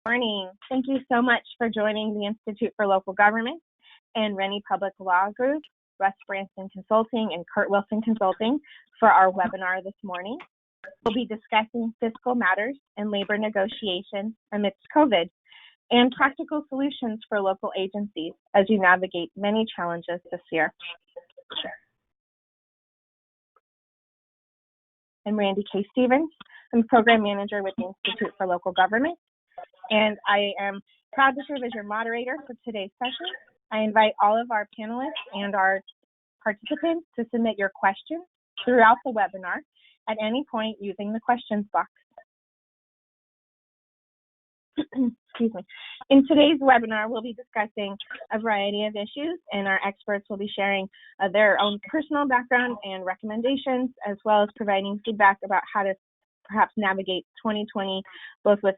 Morning. Thank you so much for joining the Institute for Local Government and Renne Public Law Group, Russ Branson Consulting, and Kurt Wilson Consulting for our webinar this morning. We'll be discussing fiscal matters and labor negotiations amidst COVID and practical solutions for local agencies as you navigate many challenges this year. I'm Randy K. Stevens. I'm Program Manager with the Institute for Local Government, and I am proud to serve as your moderator for today's session. I invite all of our panelists and our participants to submit your questions throughout the webinar at any point using the questions box. Excuse me. In today's webinar, we'll be discussing a variety of issues, and our experts will be sharing their own personal background and recommendations, as well as providing feedback about how to perhaps navigate 2020, both with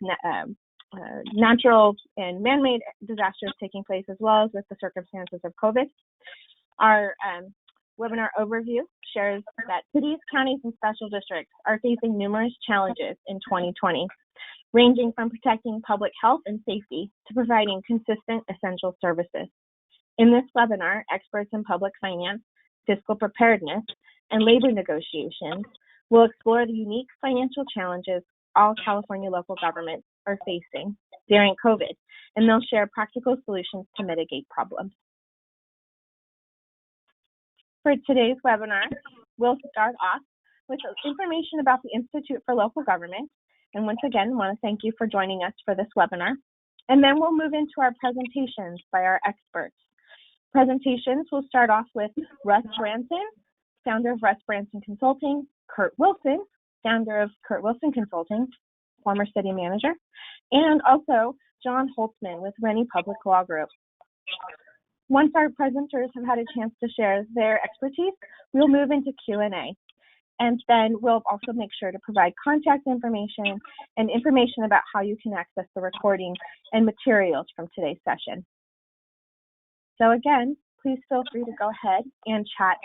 natural and man-made disasters taking place, as well as with the circumstances of COVID. Our webinar overview shares that cities, counties, and special districts are facing numerous challenges in 2020, ranging from protecting public health and safety to providing consistent essential services. In this webinar, experts in public finance, fiscal preparedness, and labor negotiations will explore the unique financial challenges all California local governments are facing during COVID, and they'll share practical solutions to mitigate problems. For today's webinar, we'll start off with information about the Institute for Local Government. And once again, I want to thank you for joining us for this webinar. And then we'll move into our presentations by our experts. Presentations will start off with Russ Branson, founder of Russ Branson Consulting, Kurt Wilson, founder of Kurt Wilson Consulting, former city manager, and also John Holtzman with Renne Public Law Group. Once our presenters have had a chance to share their expertise, we'll move into Q&A. And then we'll also make sure to provide contact information and information about how you can access the recording and materials from today's session. So again, please feel free to go ahead and chat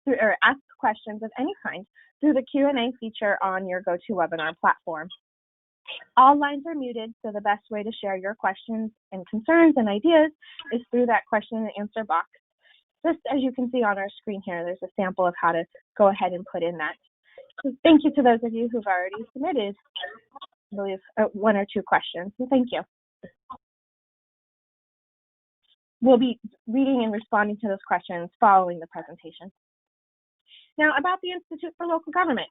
through, or ask questions of any kind through the Q&A feature on your GoToWebinar platform. All lines are muted, so the best way to share your questions and concerns and ideas is through that question and answer box. Just as you can see on our screen here, there's a sample of how to go ahead and put in that. So thank you to those of you who've already submitted, I believe, one or two questions. So thank you. We'll be reading and responding to those questions following the presentation. Now, about the Institute for Local Government.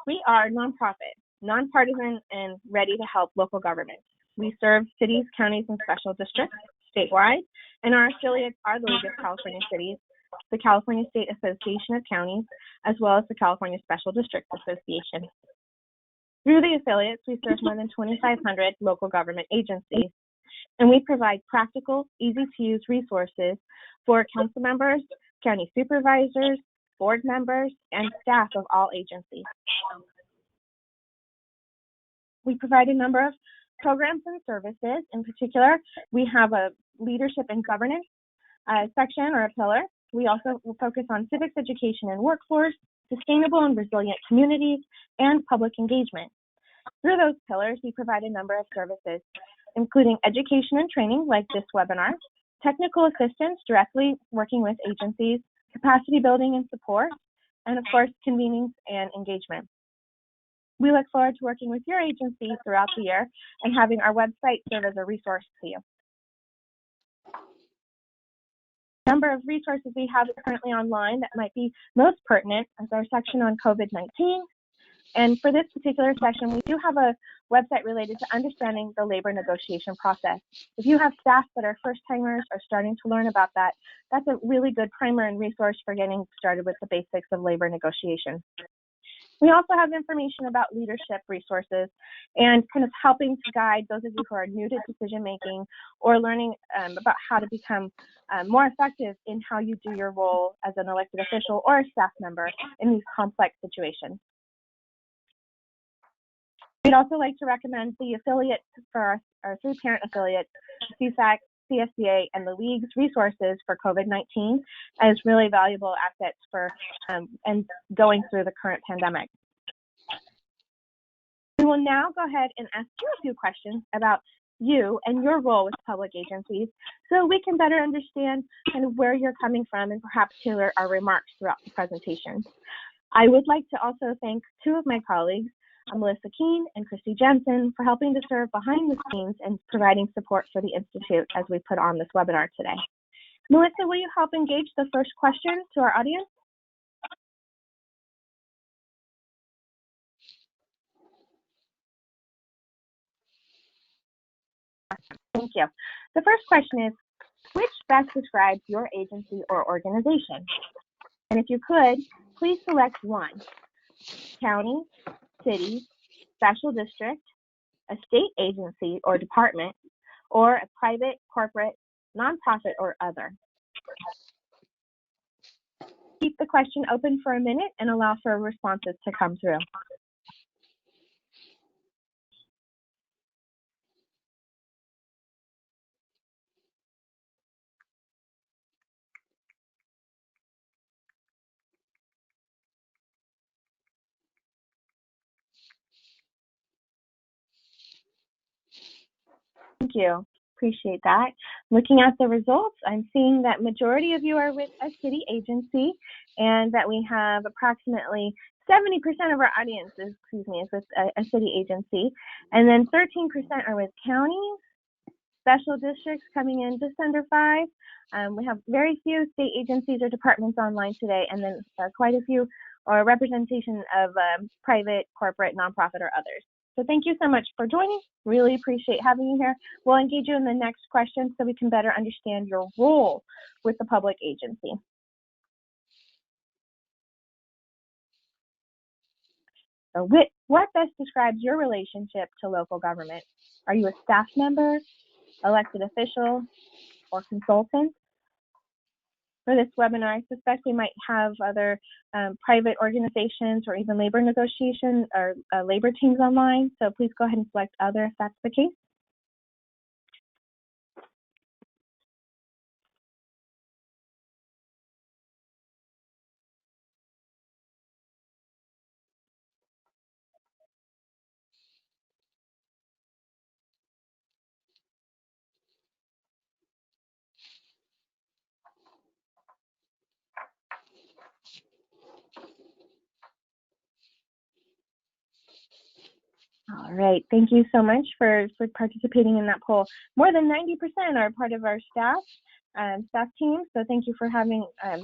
We are nonprofit, nonpartisan, and ready to help local governments. We serve cities, counties, and special districts statewide, and our affiliates are the League of California Cities, the California State Association of Counties, as well as the California Special Districts Association. Through the affiliates, we serve more than 2,500 local government agencies, and we provide practical, easy-to-use resources for council members, county supervisors, board members, and staff of all agencies. We provide a number of programs and services. In particular, we have a leadership and governance section or a pillar. We also will focus on civics education and workforce, sustainable and resilient communities, and public engagement. Through those pillars, we provide a number of services, including education and training like this webinar, technical assistance directly working with agencies, capacity building and support, and of course, convenings and engagement. We look forward to working with your agency throughout the year and having our website serve as a resource to you. The number of resources we have currently online that might be most pertinent is our section on COVID-19. And for this particular session, we do have a website related to understanding the labor negotiation process. If you have staff that are first-timers or starting to learn about that, that's a really good primer and resource for getting started with the basics of labor negotiation. We also have information about leadership resources and kind of helping to guide those of you who are new to decision making or learning about how to become more effective in how you do your role as an elected official or a staff member in these complex situations. We'd also like to recommend the affiliates for our three parent affiliates, CSAC, CSCA, and the League's resources for COVID-19 as really valuable assets for and going through the current pandemic. We will now go ahead and ask you a few questions about you and your role with public agencies so we can better understand kind of where you're coming from and perhaps tailor our remarks throughout the presentation. I would like to also thank two of my colleagues, Melissa Keene and Christy Jensen, for helping to serve behind the scenes and providing support for the Institute as we put on this webinar today. Melissa, will you help engage the first question to our audience? Thank you. The first question is, which best describes your agency or organization? And if you could, please select one: county, city, special district, a state agency or department, or a private, corporate, nonprofit, or other. Keep the question open for a minute and allow for responses to come through. Thank you. Appreciate that. Looking at the results, I'm seeing that majority of you are with a city agency and that we have approximately 70% of our audience is with a city agency. And then 13% are with counties, special districts coming in just under 5. We have very few state agencies or departments online today, and then quite a few or representation of private, corporate, nonprofit, or others. So thank you so much for joining. Really appreciate having you here. We'll engage you in the next question so we can better understand your role with the public agency. So what best describes your relationship to local government? Are you a staff member, elected official, or consultant? For this webinar, I suspect we might have other private organizations or even labor negotiation or labor teams online. So please go ahead and select other if that's the case. All right, thank you so much for participating in that poll. More than 90% are part of our staff team, so thank you for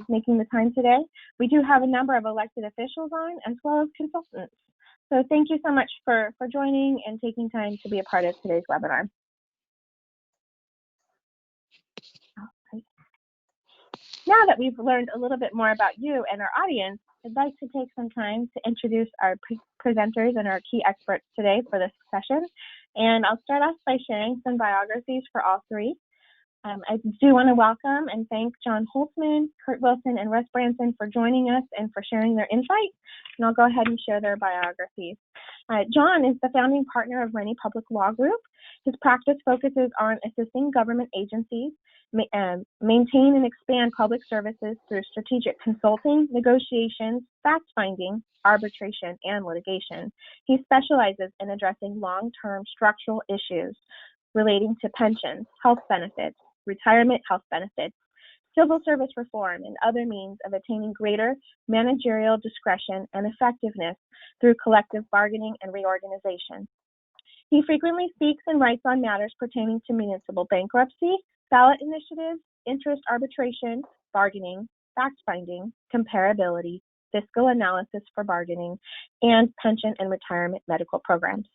making the time today. We do have a number of elected officials on as well as consultants. So thank you so much for joining and taking time to be a part of today's webinar. Now that we've learned a little bit more about you and our audience, I'd like to take some time to introduce our presenters and our key experts today for this session. And I'll start off by sharing some biographies for all three. I do want to welcome and thank John Holtzman, Kurt Wilson, and Russ Branson for joining us and for sharing their insight. And I'll go ahead and share their biographies. John is the founding partner of Renne Public Law Group. His practice focuses on assisting government agencies maintain and expand public services through strategic consulting, negotiations, fact-finding, arbitration, and litigation. He specializes in addressing long-term structural issues relating to pensions, health benefits, retirement health benefits, civil service reform, and other means of attaining greater managerial discretion and effectiveness through collective bargaining and reorganization. He frequently speaks and writes on matters pertaining to municipal bankruptcy, ballot initiatives, interest arbitration, bargaining, fact-finding, comparability, fiscal analysis for bargaining, and pension and retirement medical programs.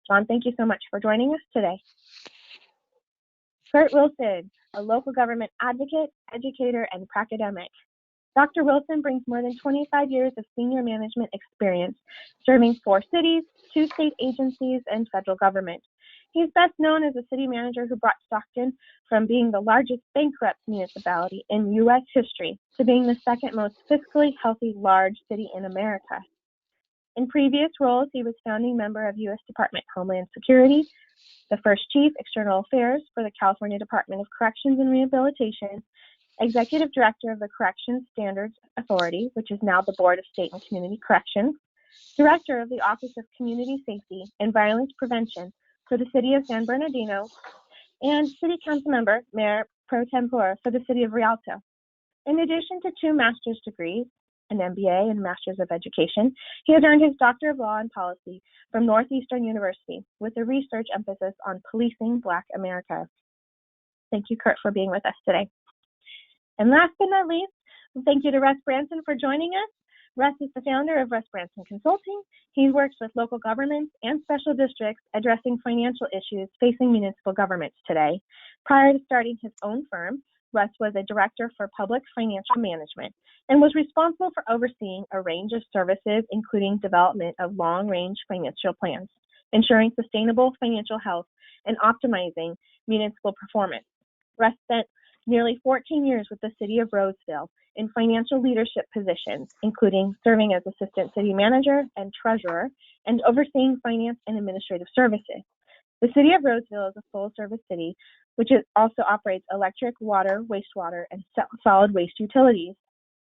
John, thank you so much for joining us today. Kurt Wilson, a local government advocate, educator, and pracademic. Dr. Wilson brings more than 25 years of senior management experience, serving 4 cities, 2 state agencies, and federal government. He's best known as a city manager who brought Stockton from being the largest bankrupt municipality in U.S. history to being the second most fiscally healthy large city in America. In previous roles, he was founding member of U.S. Department of Homeland Security, the first chief external affairs for the California Department of Corrections and Rehabilitation, executive director of the Corrections Standards Authority, which is now the Board of State and Community Corrections, director of the Office of Community Safety and Violence Prevention for the city of San Bernardino, and City Council Member, Mayor Pro Tempore for the city of Rialto. In addition to 2 master's degrees, an MBA and Master's of Education, he has earned his Doctor of Law and Policy from Northeastern University with a research emphasis on policing Black America. Thank you, Kurt, for being with us today. And last but not least, thank you to Russ Branson for joining us. Russ is the founder of Russ Branson Consulting. He works with local governments and special districts addressing financial issues facing municipal governments today. Prior to starting his own firm, Russ was a director for public financial management and was responsible for overseeing a range of services, including development of long-range financial plans, ensuring sustainable financial health, and optimizing municipal performance. Russ spent nearly 14 years with the city of Roseville in financial leadership positions, including serving as assistant city manager and treasurer and overseeing finance and administrative services. The city of Roseville is a full-service city, which also operates electric, water, wastewater, and solid waste utilities.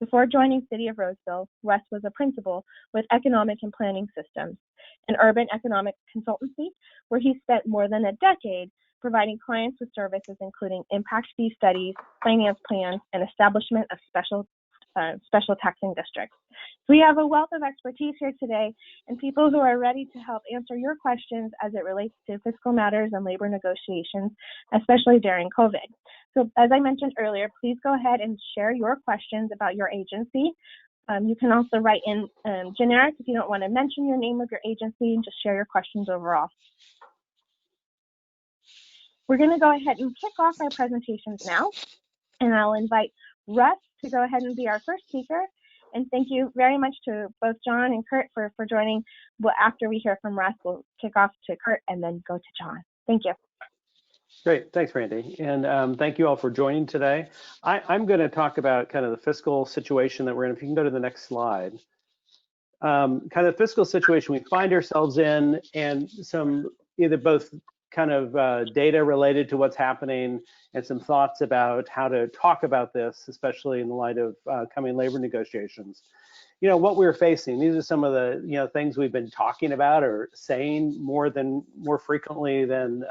Before joining City of Roseville, Russ was a principal with Economic and Planning Systems, an urban economic consultancy where he spent more than a decade providing clients with services including impact fee studies, finance plans, and establishment of special taxing districts. So we have a wealth of expertise here today and people who are ready to help answer your questions as it relates to fiscal matters and labor negotiations, especially during COVID. So as I mentioned earlier, please go ahead and share your questions about your agency. You can also write in generic if you don't want to mention your name of your agency, and just share your questions overall. We're going to go ahead and kick off our presentations now, and I'll invite Russ to go ahead and be our first speaker. And thank you very much to both John and Kurt for joining. Well, after we hear from Russ, we'll kick off to Kurt and then go to John. Thank you. Great, thanks, Randy. And thank you all for joining today. I'm going to talk about kind of the fiscal situation that we're in. If you can go to the next slide. Kind of the fiscal situation we find ourselves in, and some either both kind of data related to what's happening and some thoughts about how to talk about this, especially in the light of coming labor negotiations. You know, what we're facing, these are some of the things we've been talking about or saying more frequently than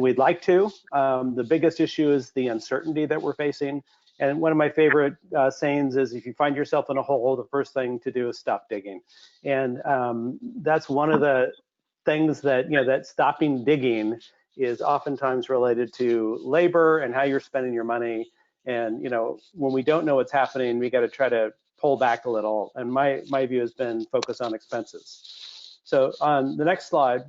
we'd like to. The biggest issue is the uncertainty that we're facing. And one of my favorite sayings is, if you find yourself in a hole, the first thing to do is stop digging. And that's one of the things that, that stopping digging is oftentimes related to labor and how you're spending your money. And, when we don't know what's happening, we got to try to pull back a little. And my view has been focus on expenses. So on the next slide,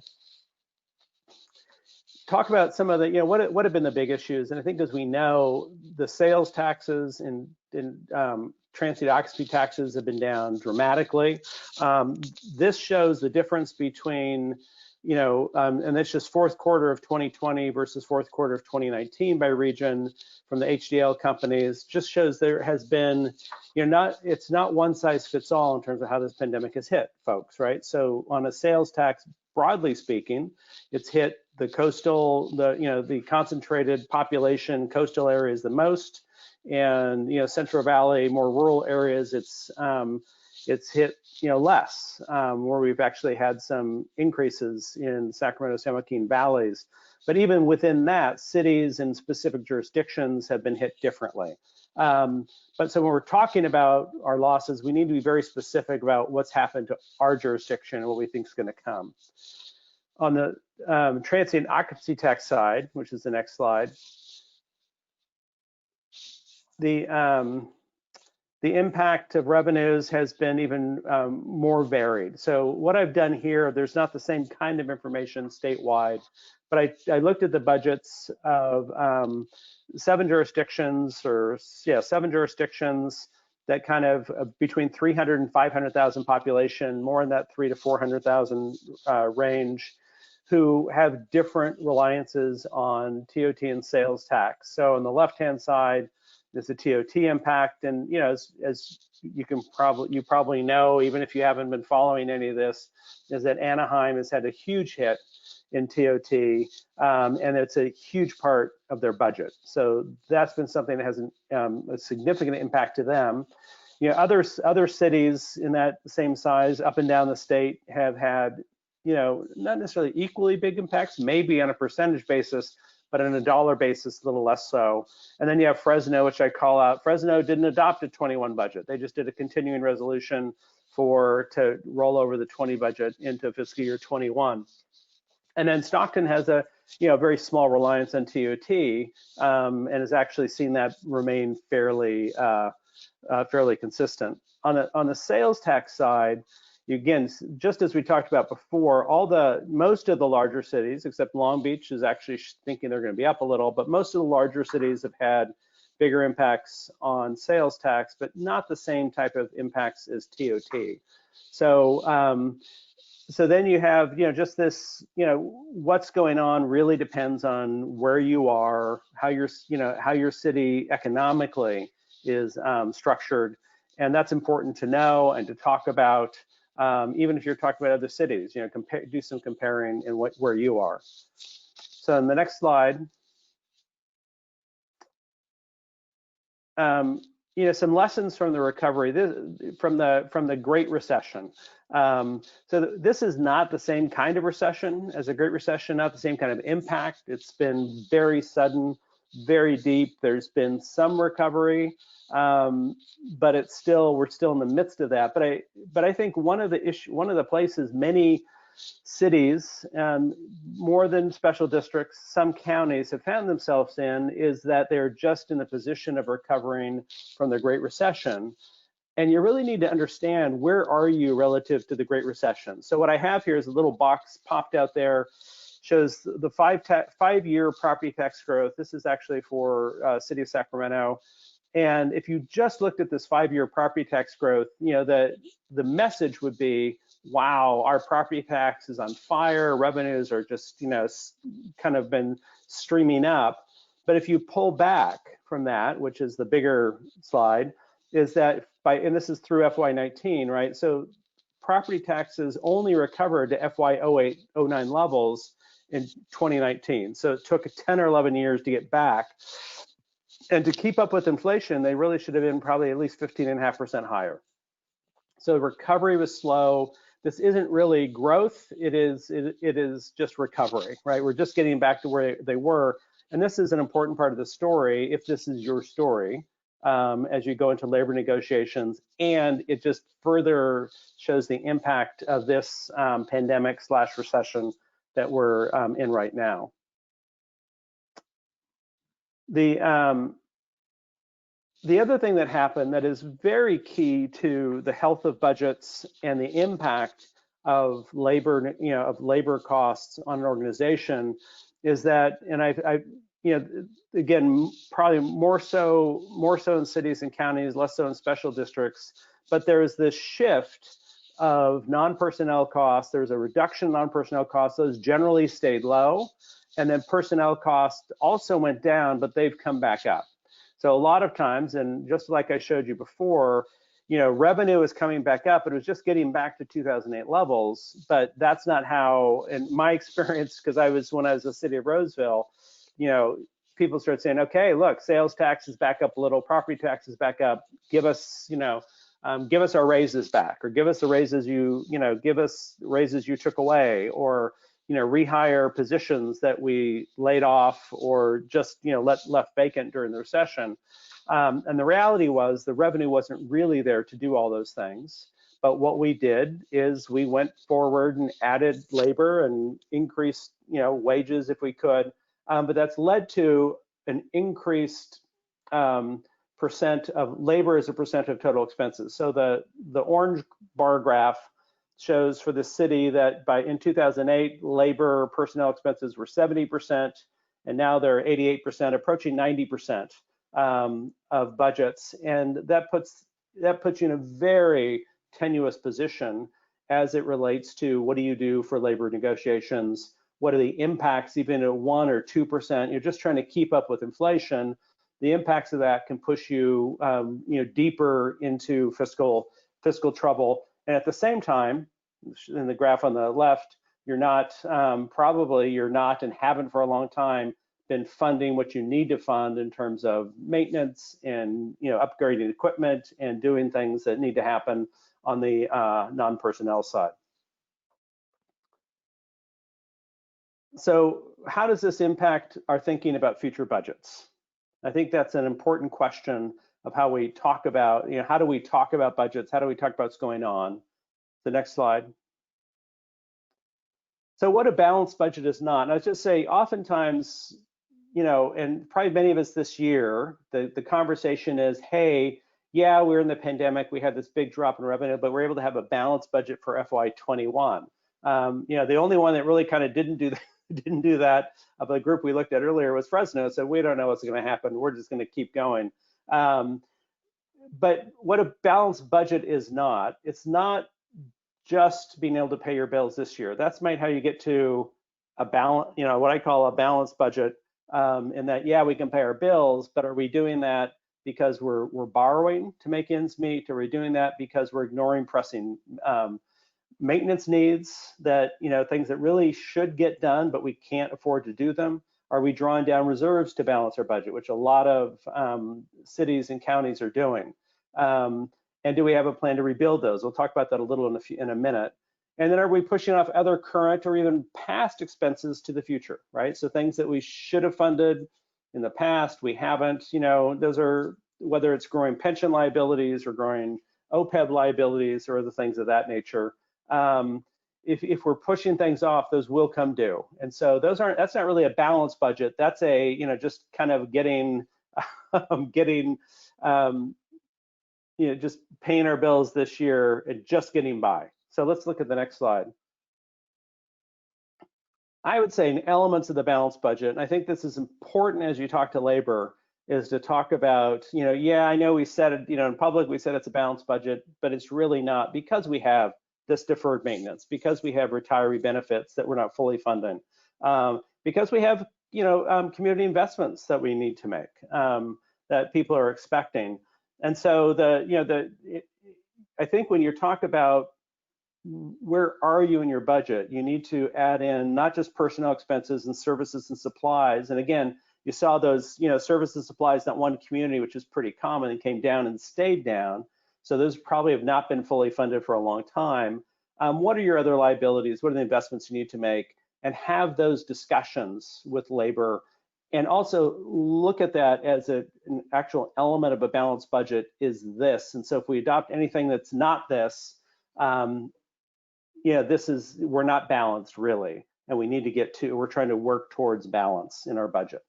talk about some of the, what have been the big issues. And I think, as we know, the sales taxes and transient occupancy taxes have been down dramatically. This shows the difference between, and it's just fourth quarter of 2020 versus fourth quarter of 2019 by region from the HDL companies. Just shows there has been, it's not one size fits all in terms of how this pandemic has hit folks, right? So on a sales tax, broadly speaking, it's hit the coastal, the concentrated population coastal areas the most, and Central Valley, more rural areas, it's hit less, where we've actually had some increases in Sacramento, San Joaquin valleys. But even within that, cities and specific jurisdictions have been hit differently. But so when we're talking about our losses, we need to be very specific about what's happened to our jurisdiction and what we think is going to come. On the transient occupancy tax side, which is the next slide, the impact of revenues has been even more varied. So what I've done here, there's not the same kind of information statewide, but I looked at the budgets of 7 jurisdictions that kind of between 300 and 500,000 population, more in that 300 to 400,000 range, who have different reliances on TOT and sales tax. So on the left-hand side, there's the TOT impact, and as you probably know, even if you haven't been following any of this, is that Anaheim has had a huge hit in TOT, and it's a huge part of their budget. So that's been something that has a significant impact to them. Other cities in that same size up and down the state have had not necessarily equally big impacts, maybe on a percentage basis, but on a dollar basis, a little less so. And then you have Fresno, which I call out. Fresno didn't adopt a 21 budget. They just did a continuing resolution to roll over the 20 budget into fiscal year 21. And then Stockton has a very small reliance on TOT, and has actually seen that remain fairly consistent. On the sales tax side, again, just as we talked about before, most of the larger cities, except Long Beach, is actually thinking they're going to be up a little, but most of the larger cities have had bigger impacts on sales tax, but not the same type of impacts as TOT. So then you have, just this, what's going on really depends on where you are, how your city economically is structured, and that's important to know and to talk about, even if you're talking about other cities. Do some comparing in where you are. So in the next slide, some lessons from the recovery, from the Great Recession. So this is not the same kind of recession as a Great Recession, not the same kind of impact. It's been very sudden, very deep. There's been some recovery, but we're still in the midst of that. But I think one of the places many cities, more than special districts, some counties have found themselves in is that they're just in the position of recovering from the Great Recession. And you really need to understand, where are you relative to the Great Recession? So what I have here is a little box popped out there, shows the 5-year property tax growth. This is actually for City of Sacramento. And if you just looked at this 5-year property tax growth, the message would be, wow, our property tax is on fire. Revenues are just, kind of been streaming up. But if you pull back from that, which is the bigger slide, is that and this is through FY19, right? So property taxes only recovered to FY 08-09 levels in 2019. So it took 10 or 11 years to get back. And to keep up with inflation, they really should have been probably at least 15.5% higher. So recovery was slow. This isn't really growth. It is just recovery, right? We're just getting back to where they were. And this is an important part of the story, if this is your story, as you go into labor negotiations. And it just further shows the impact of this pandemic/recession that we're in right now. The other thing that happened that is very key to the health of budgets and the impact of labor costs on an organization is that, and again, probably more so in cities and counties, less so in special districts, but there is this shift of non-personnel costs. There's a reduction in non-personnel costs. Those generally stayed low. And then personnel costs also went down, but they've come back up. So a lot of times, and just like I showed you before, revenue is coming back up. It was just getting back to 2008 levels, but that's not how, in my experience, because when I was in the city of Roseville, people start saying, okay, look, sales tax is back up a little, property tax is back up, give us our raises back, or give us the raises give us raises you took away, or rehire positions that we laid off or just left vacant during the recession. And the reality was the revenue wasn't really there to do all those things. But what we did is we went forward and added labor and increased wages if we could. But that's led to an increased percent of labor as a percent of total expenses. So the orange bar graph shows for the city that in 2008, labor personnel expenses were 70%, and now they're 88%, approaching 90% of budgets. And that puts you in a very tenuous position as it relates to what do you do for labor negotiations? What are the impacts, even at 1 or 2%? You're just trying to keep up with inflation. The impacts of that can push you, deeper into fiscal trouble. And at the same time, in the graph on the left, you're not and haven't for a long time been funding what you need to fund in terms of maintenance and upgrading equipment and doing things that need to happen on the non-personnel side. So how does this impact our thinking about future budgets? I think that's an important question of how we talk about, how do we talk about budgets? How do we talk about what's going on? The next slide. So what a balanced budget is not, and I was just say, oftentimes, and probably many of us this year, the conversation is, hey, yeah, we're in the pandemic, we had this big drop in revenue, but we're able to have a balanced budget for FY21. The only one that really kind of didn't do that of the group we looked at earlier was Fresno. So we don't know what's going to happen. We're just going to keep going. But what a balanced budget is not, it's not just being able to pay your bills this year. That's how you get to a balance, what I call a balanced budget, in that, yeah, we can pay our bills, but are we doing that because we're borrowing to make ends meet? Are we doing that because we're ignoring pressing maintenance needs, that, things that really should get done, but we can't afford to do them? Are we drawing down reserves to balance our budget, which a lot of cities and counties are doing? And do we have a plan to rebuild those? We'll talk about that a little in a minute. And then are we pushing off other current or even past expenses to the future, right? So things that we should have funded in the past, we haven't, those are, whether it's growing pension liabilities or growing OPEB liabilities or other things of that nature. If we're pushing things off, those will come due. And so that's not really a balanced budget. That's a, just kind of getting, just paying our bills this year and just getting by. So let's look at the next slide. I would say elements of the balanced budget, and I think this is important as you talk to labor, is to talk about, yeah, I know we said it, in public, we said it's a balanced budget, but it's really not, because we have this deferred maintenance, because we have retiree benefits that we're not fully funding, because we have, community investments that we need to make, that people are expecting. And so I think when you talk about where are you in your budget, you need to add in not just personnel expenses and services and supplies. And again, you saw those, services and supplies, that one community, which is pretty common, and came down and stayed down. So those probably have not been fully funded for a long time. What are your other liabilities? What are the investments you need to make? And have those discussions with labor. And also look at that as an actual element of a balanced budget is this. And so if we adopt anything that's not this, we're not balanced really. And we need to we're trying to work towards balance in our budget.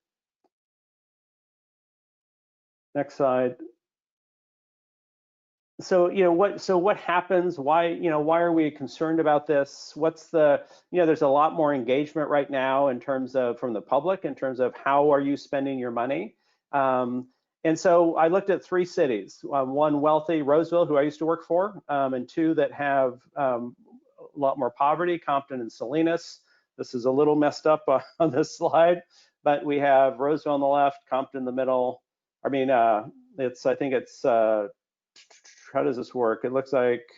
Next slide. So, what happens? Why are we concerned about this? What's there's a lot more engagement right now in terms of, from the public, in terms of how are you spending your money? And so I looked at 3 cities, one wealthy, Roseville, who I used to work for, and 2 that have a lot more poverty, Compton and Salinas. This is a little messed up on this slide, but we have Roseville on the left, Compton in the middle. I mean, I think it's, how does this work? It looks like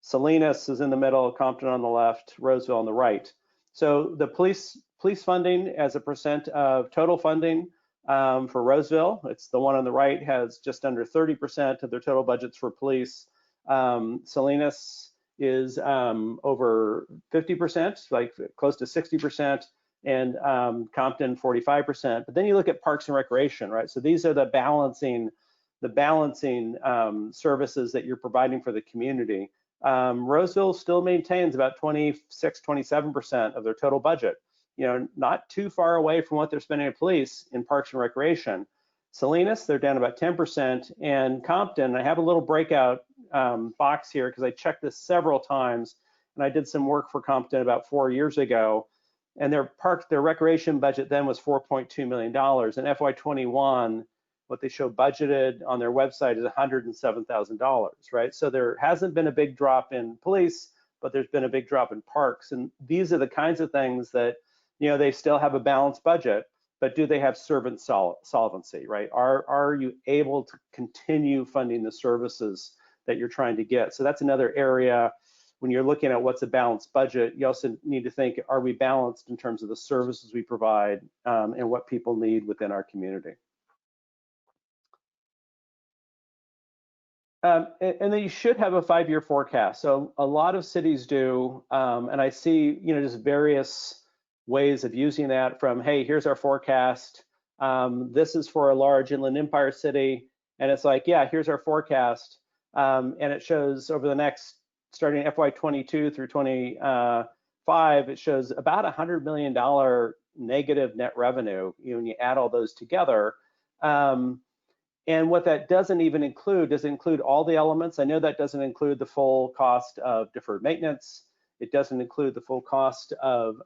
Salinas is in the middle, Compton on the left, Roseville on the right. So the police funding as a percent of total funding for Roseville, it's the one on the right, has just under 30% of their total budgets for police. Salinas is over 50%, like close to 60%, and Compton 45%. But then you look at parks and recreation, right? So these are the balancing services that you're providing for the community. Roseville still maintains about 26, 27% of their total budget. Not too far away from what they're spending on police in parks and recreation. Salinas, they're down about 10%, and Compton, I have a little breakout box here because I checked this several times, and I did some work for Compton about 4 years ago, and their recreation budget then was $4.2 million. In FY21, what they show budgeted on their website is $107,000, right? So there hasn't been a big drop in police, but there's been a big drop in parks. And these are the kinds of things that, they still have a balanced budget, but do they have servant solvency, right? Are you able to continue funding the services that you're trying to get? So that's another area when you're looking at what's a balanced budget. You also need to think, are we balanced in terms of the services we provide and what people need within our community? And then you should have a 5-year forecast. So a lot of cities do, and I see, just various ways of using that from, hey, here's our forecast. This is for a large Inland Empire city. And it's like, yeah, here's our forecast. And it shows over the next, starting FY22 through 25, it shows about $100 million negative net revenue when you add all those together. And what that doesn't even include, does it include all the elements? I know that doesn't include the full cost of deferred maintenance. It doesn't include the full cost of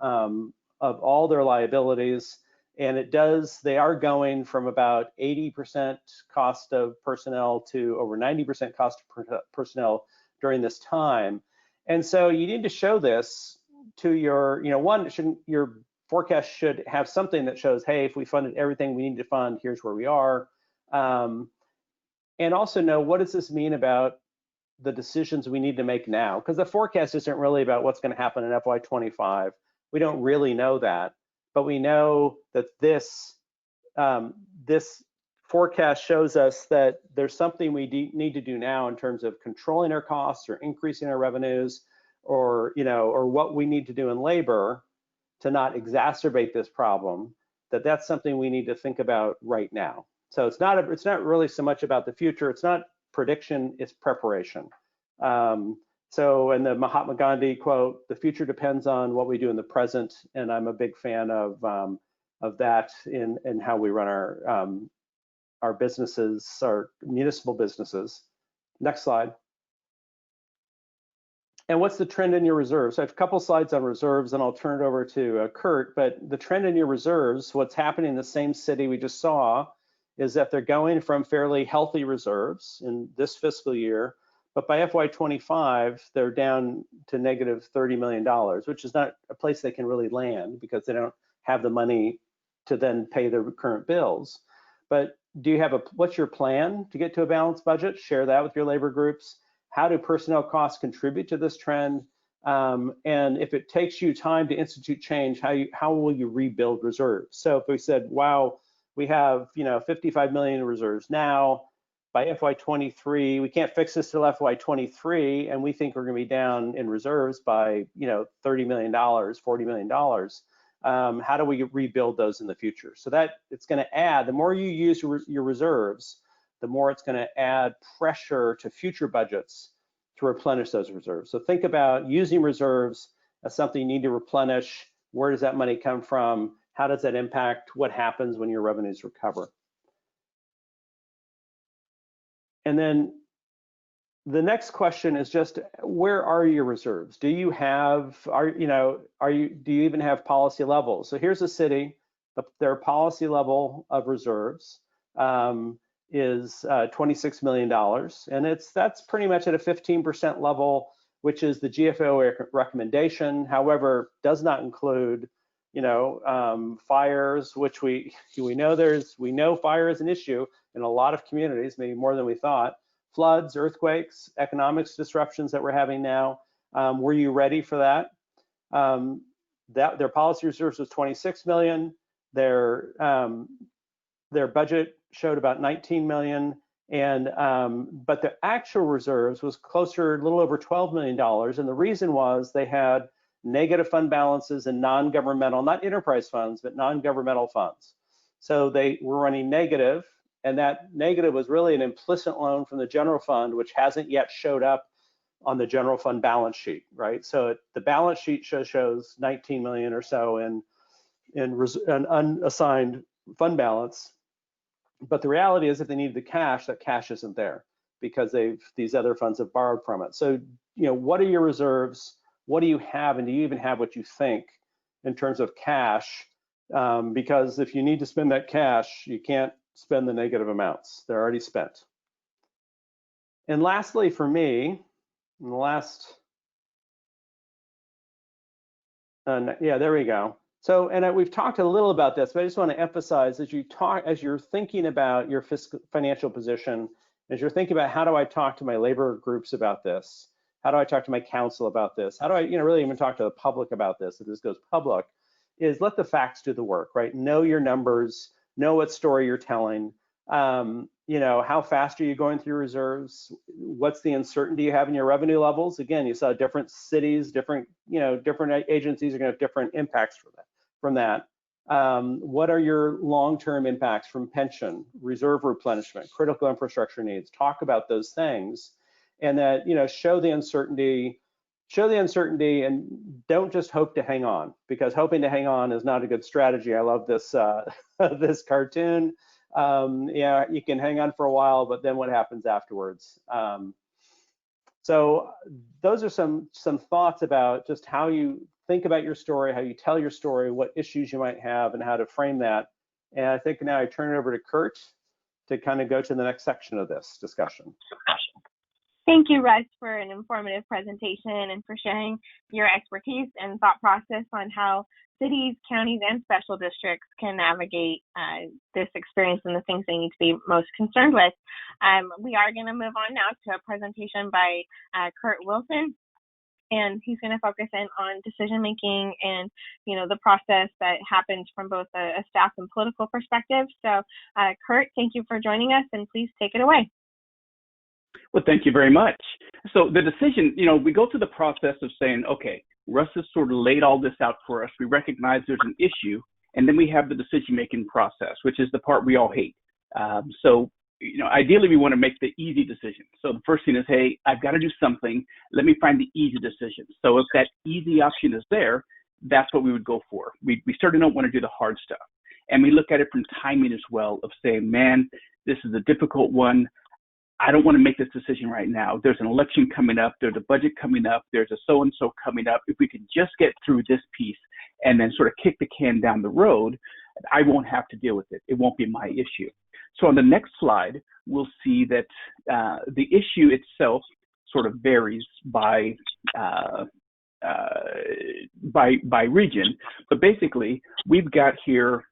all their liabilities. And it does, they are going from about 80% cost of personnel to over 90% cost of personnel during this time. And so you need to show this to your, one, your forecast should have something that shows, hey, if we funded everything we need to fund, here's where we are. And also know, what does this mean about the decisions we need to make now? Because the forecast isn't really about what's going to happen in FY25. We don't really know that, but we know that this forecast shows us that there's something we need to do now in terms of controlling our costs or increasing our revenues, or or what we need to do in labor to not exacerbate this problem. That's something we need to think about right now. So it's not really so much about the future. It's not prediction, it's preparation. So in the Mahatma Gandhi quote, the future depends on what we do in the present, and I'm a big fan of that in how we run our businesses, our municipal businesses. Next slide. And what's the trend in your reserves? So I have a couple slides on reserves, and I'll turn it over to Kurt. But the trend in your reserves, what's happening in the same city we just saw, is that they're going from fairly healthy reserves in this fiscal year, but by FY25, they're down to negative $30 million, which is not a place they can really land because they don't have the money to then pay their current bills. But do you have what's your plan to get to a balanced budget? Share that with your labor groups. How do personnel costs contribute to this trend? And if it takes you time to institute change, how will you rebuild reserves? So if we said, wow, we have 55 million in reserves now, by FY23, we can't fix this till FY23, and we think we're going to be down in reserves by $30 million, $40 million. How do we rebuild those in the future? So that it's going to add, the more you use your reserves, the more it's going to add pressure to future budgets to replenish those reserves. So think about using reserves as something you need to replenish. Where does that money come from? How does that impact what happens when your revenues recover? And then the next question is just, where are your reserves? Do you have, do you even have policy levels? So here's a city, their policy level of reserves is $26 million, and that's pretty much at a 15% level, which is the GFO recommendation. However, does not include fires, which we know fire is an issue in a lot of communities, maybe more than we thought. Floods, earthquakes, economic disruptions that we're having now. Were you ready for that? Their policy reserves was 26 million. Their budget showed about 19 million, and but the actual reserves was closer, a little over $12 million. And the reason was they had negative fund balances in non-governmental, not enterprise funds, but non-governmental funds. So they were running negative, and that negative was really an implicit loan from the general fund, which hasn't yet showed up on the general fund balance sheet, right? So the balance sheet shows 19 million or so in an unassigned fund balance. But the reality is, if they needed the cash, that cash isn't there because these other funds have borrowed from it. So, what are your reserves? What do you have, and do you even have what you think in terms of cash? Because if you need to spend that cash, you can't spend the negative amounts. They're already spent. And lastly, for me, in the last, yeah, there we go. So, and we've talked a little about this, but I just want to emphasize, as you're thinking about your financial position, as you're thinking about how do I talk to my labor groups about this, how do I talk to my council about this, how do I really even talk to the public about this if this goes public, is let the facts do the work, right? Know your numbers, know what story you're telling. How fast are you going through reserves? What's the uncertainty you have in your revenue levels? Again, you saw different cities, different agencies are going to have different impacts from that? What are your long-term impacts from pension, reserve replenishment, critical infrastructure needs? Talk about those things, and that, you know, show the uncertainty, and don't just hope to hang on, because hoping to hang on is not a good strategy. I love this this cartoon. Yeah, you can hang on for a while, but then what happens afterwards? So those are some thoughts about just how you think about your story, how you tell your story, what issues you might have, and how to frame that. And I think now I turn it over to Kurt to kind of go to the next section of this discussion. Thank you, Russ, for an informative presentation and for sharing your expertise and thought process on how cities, counties, and special districts can navigate this experience and the things they need to be most concerned with. We are going to move on now to a presentation by Kurt Wilson, and he's going to focus in on decision making and, you know, the process that happens from both a staff and political perspective. So, Kurt, thank you for joining us, and please take it away. Well, thank you very much. So the decision, you know, we go through the process of saying, okay, Russ has sort of laid all this out for us. We recognize there's an issue, and then we have the decision-making process, which is the part we all hate. So, you know, ideally we want to make the easy decision. So the first thing is, hey, I've got to do something. Let me find the easy decision. So if that easy option is there, that's what we would go for. We certainly don't want to do the hard stuff. And we look at it from timing as well, of saying, man, this is a difficult one. I don't want to make this decision right now. There's an election coming up. There's a budget coming up. There's a so-and-so coming up. If we can just get through this piece and then sort of kick the can down the road, I won't have to deal with it. It won't be my issue. So on the next slide, we'll see that the issue itself sort of varies by region. But basically, we've got here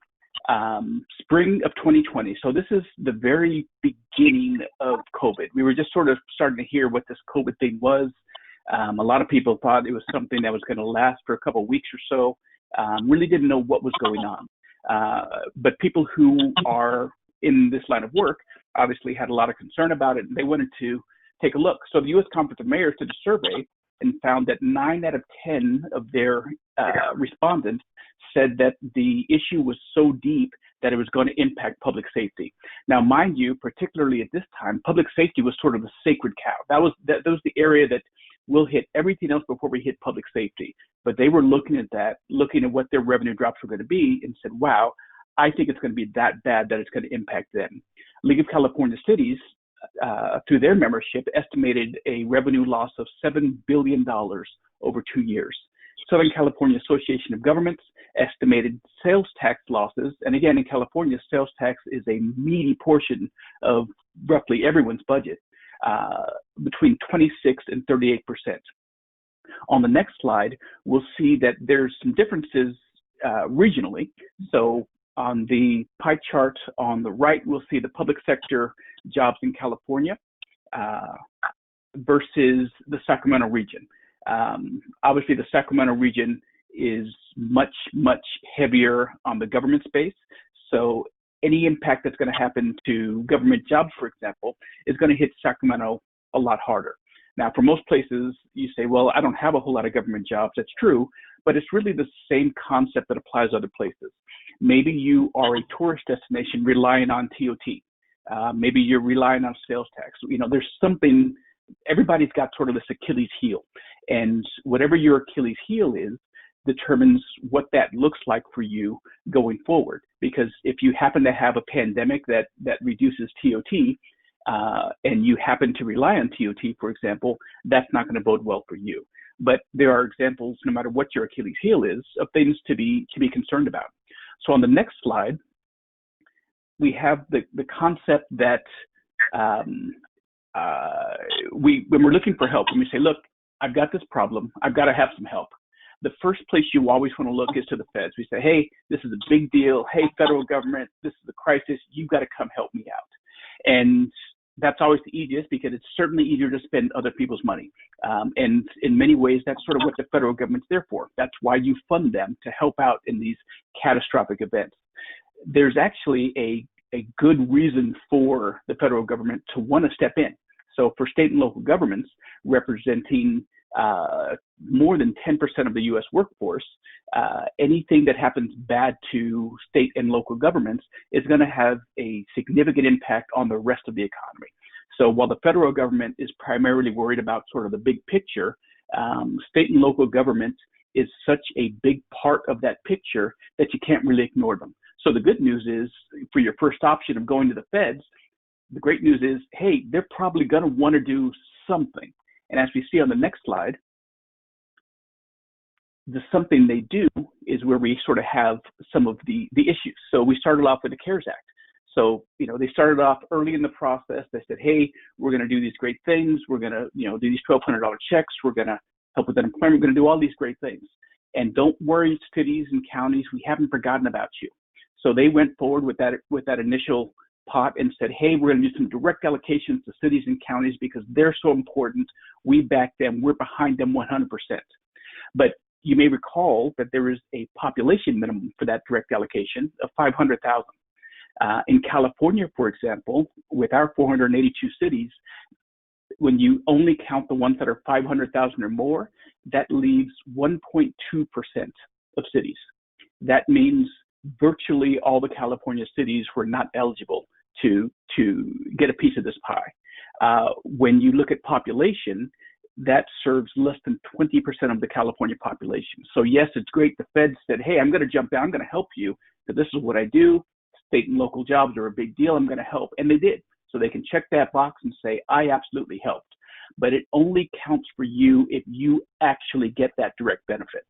spring of 2020. So this is the very beginning of COVID. We were just sort of starting to hear what this COVID thing was. A lot of people thought it was something that was going to last for a couple of weeks or so. Really didn't know what was going on. But people who are in this line of work obviously had a lot of concern about it, and they wanted to take a look. So the U.S. Conference of Mayors did a survey and found that 9 out of 10 of their respondents said that the issue was so deep that it was going to impact public safety. Now, mind you, particularly at this time, public safety was sort of the sacred cow. That was the area that will hit everything else before we hit public safety. But they were looking at that, looking at what their revenue drops were going to be, and said, wow, I think it's going to be that bad that it's going to impact them. League of California Cities, through their membership, estimated a revenue loss of $7 billion over 2 years. Southern California Association of Governments estimated sales tax losses, and again, in California, sales tax is a meaty portion of roughly everyone's budget, between 26 and 38%. On the next slide, we'll see that there's some differences regionally. So on the pie chart on the right, we'll see the public sector jobs in California versus the Sacramento region. Obviously, the Sacramento region is much, much heavier on the government space. So any impact that's going to happen to government jobs, for example, is going to hit Sacramento a lot harder. Now, for most places, you say, well, I don't have a whole lot of government jobs. That's true, but it's really the same concept that applies to other places. Maybe you are a tourist destination relying on TOT. Maybe you're relying on sales tax. You know, there's something, everybody's got sort of this Achilles heel. And whatever your Achilles heel is determines what that looks like for you going forward. Because if you happen to have a pandemic that reduces TOT, and you happen to rely on TOT, for example, that's not going to bode well for you. But there are examples, no matter what your Achilles heel is, of things to be concerned about. So on the next slide, we have the concept that when we're looking for help, when we say, look, I've got this problem, I've got to have some help. The first place you always want to look is to the feds. We say, hey, this is a big deal. Hey, federal government, this is a crisis. You've got to come help me out. And that's always the easiest because it's certainly easier to spend other people's money. And in many ways, that's sort of what the federal government's there for. That's why you fund them, to help out in these catastrophic events. There's actually a good reason for the federal government to want to step in. So for state and local governments representing more than 10% of the U.S. workforce, anything that happens bad to state and local governments is going to have a significant impact on the rest of the economy. So while the federal government is primarily worried about sort of the big picture, state and local government is such a big part of that picture that you can't really ignore them. So the good news is, for your first option of going to the feds, the great news is, hey, they're probably going to want to do something. And as we see on the next slide, the something they do is where we sort of have some of the issues. So we started off with the CARES Act. So, they started off early in the process. They said, hey, we're going to do these great things. We're going to, do these $1,200 checks. We're going to help with unemployment. We're going to do all these great things. And don't worry, cities and counties, we haven't forgotten about you. So they went forward with that initial pot and said, hey, we're going to do some direct allocations to cities and counties because they're so important. We back them. We're behind them 100%. But you may recall that there is a population minimum for that direct allocation of 500,000. In California, for example, with our 482 cities, when you only count the ones that are 500,000 or more, that leaves 1.2% of cities. That means virtually all the California cities were not eligible to get a piece of this pie. When you look at population, that serves less than 20% of the California population. So yes, it's great. The Fed said, hey, I'm going to jump down. I'm going to help you. But this is what I do. State and local jobs are a big deal. I'm going to help. And they did. So they can check that box and say, I absolutely helped. But it only counts for you if you actually get that direct benefit.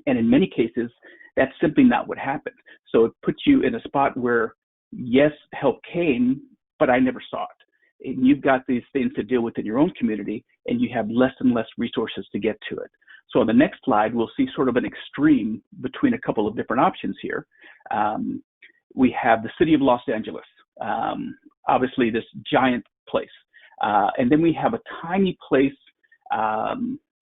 And in many cases, that's simply not what happened. So it puts you in a spot where, yes, help came, but I never saw it. And you've got these things to deal with in your own community, and you have less and less resources to get to it. So on the next slide, we'll see sort of an extreme between a couple of different options here. We have the city of Los Angeles, obviously this giant place. And then we have a tiny place,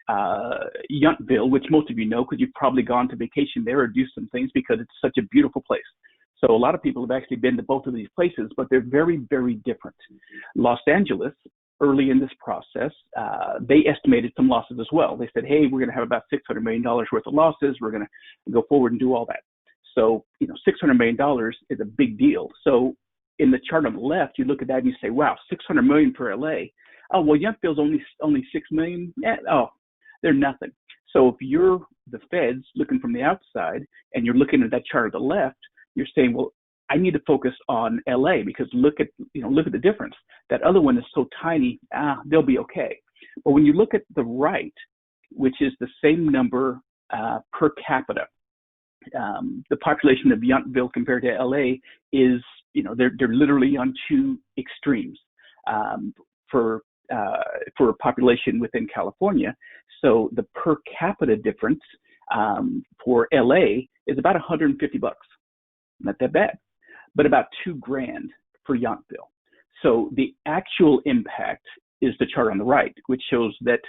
Yountville, which most of you know because you've probably gone to vacation there or do some things because it's such a beautiful place. So a lot of people have actually been to both of these places, but they're very, very different. Los Angeles, early in this process, they estimated some losses as well. They said, hey, we're going to have about $600 million worth of losses. We're going to go forward and do all that. So, $600 million is a big deal. So in the chart on the left, you look at that and you say, wow, $600 million for LA. Oh, well, Yountville's only $6 million. Yeah, oh, they're nothing. So if you're the feds looking from the outside and you're looking at that chart on the left, you're saying, well, I need to focus on LA because look at the difference. That other one is so tiny, they'll be okay. But when you look at the right, which is the same number per capita, the population of Yountville compared to LA is, they're literally on two extremes for a population within California. So the per capita difference for LA is about $150. Not that bad, but about $2,000 for Yountville. So the actual impact is the chart on the right, which shows that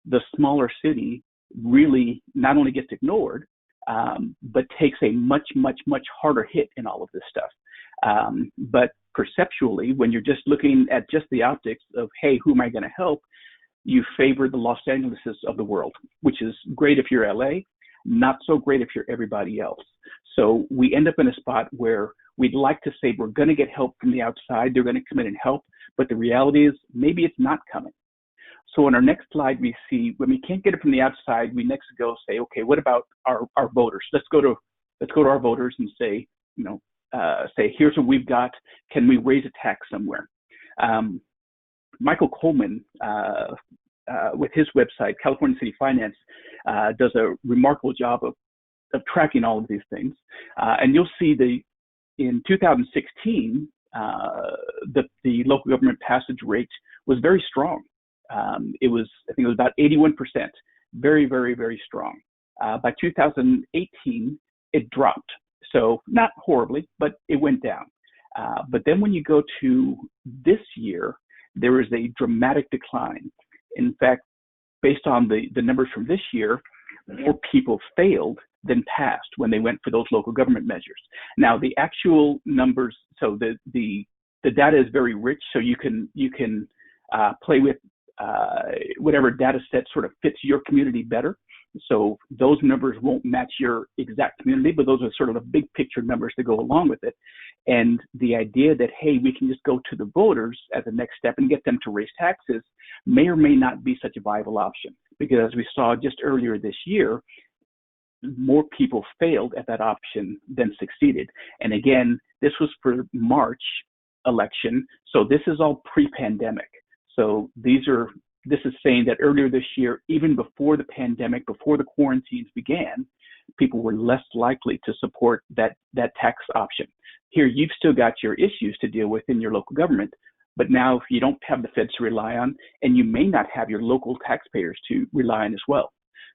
the smaller city really not only gets ignored, but takes a much, much, much harder hit in all of this stuff. But perceptually, when you're just looking at just the optics of, hey, who am I going to help? You favor the Los Angeleses of the world, which is great if you're LA, not so great if you're everybody else. So we end up in a spot where we'd like to say we're going to get help from the outside. They're going to come in and help. But the reality is maybe it's not coming. So on our next slide, we see when we can't get it from the outside, we next go say, okay, what about our voters? Let's go to our voters and say, say, here's what we've got. Can we raise a tax somewhere? Michael Coleman, with his website, California City Finance, does a remarkable job of tracking all of these things. And you'll see in 2016, the local government passage rate was very strong. I think it was about 81%, very, very, very strong. By 2018, it dropped. So not horribly, but it went down. But then when you go to this year, there is a dramatic decline. In fact, based on the numbers from this year, more people failed than passed when they went for those local government measures. Now, the actual numbers, so the data is very rich, so you can play with whatever data set sort of fits your community better. So those numbers won't match your exact community, but those are sort of the big picture numbers that go along with it. And the idea that, hey, we can just go to the voters as a next step and get them to raise taxes may or may not be such a viable option. Because as we saw just earlier this year, more people failed at that option than succeeded. And again, this was for March election. So this is all pre-pandemic. So this is saying that earlier this year, even before the pandemic, before the quarantines began, people were less likely to support that tax option. Here, you've still got your issues to deal with in your local government, but now you don't have the feds to rely on, and you may not have your local taxpayers to rely on as well.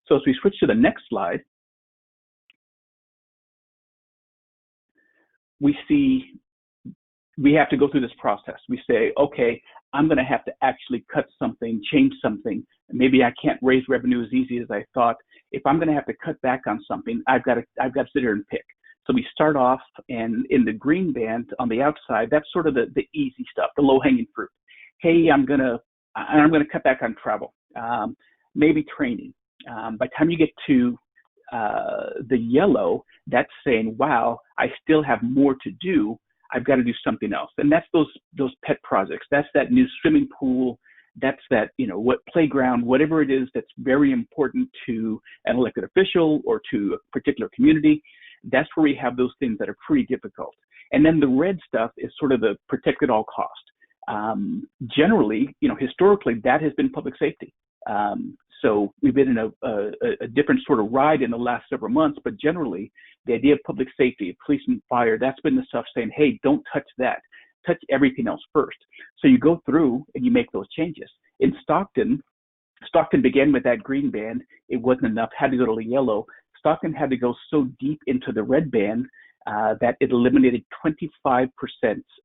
So as we switch to the next slide, we see we have to go through this process. We say, okay, I'm going to have to actually cut something, change something. Maybe I can't raise revenue as easy as I thought. If I'm going to have to cut back on something, I've got to sit here and pick. So we start off, and in the green band on the outside, that's sort of the easy stuff, the low-hanging fruit. Hey, I'm going to cut back on travel, maybe training. By the time you get to the yellow, that's saying, wow, I still have more to do. I've got to do something else. And that's those pet projects. That's that new swimming pool. That's that, what playground, whatever it is that's very important to an elected official or to a particular community. That's where we have those things that are pretty difficult. And then the red stuff is sort of the protect at all cost. Generally, historically, that has been public safety. So we've been in a different sort of ride in the last several months, but generally the idea of public safety, police and fire, that's been the stuff saying, hey, don't touch that, touch everything else first. So you go through and you make those changes. In Stockton began with that green band. It wasn't enough, had to go to the yellow. Stockton had to go so deep into the red band that it eliminated 25%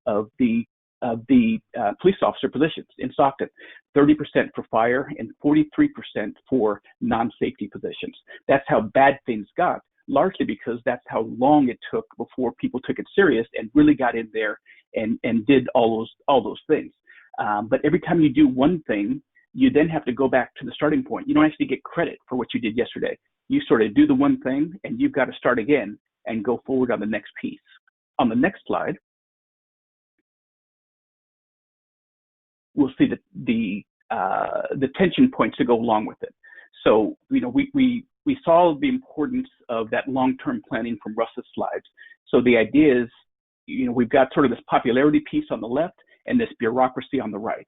of the police officer positions in Stockton, 30% for fire and 43% for non-safety positions. That's how bad things got, largely because that's how long it took before people took it serious and really got in there and did all those things. But every time you do one thing, you then have to go back to the starting point. You don't actually get credit for what you did yesterday. You sort of do the one thing and you've got to start again and go forward on the next piece. On the next slide, we'll see the tension points to go along with it. So, we saw the importance of that long-term planning from Russ's slides. So the idea is, we've got sort of this popularity piece on the left and this bureaucracy on the right.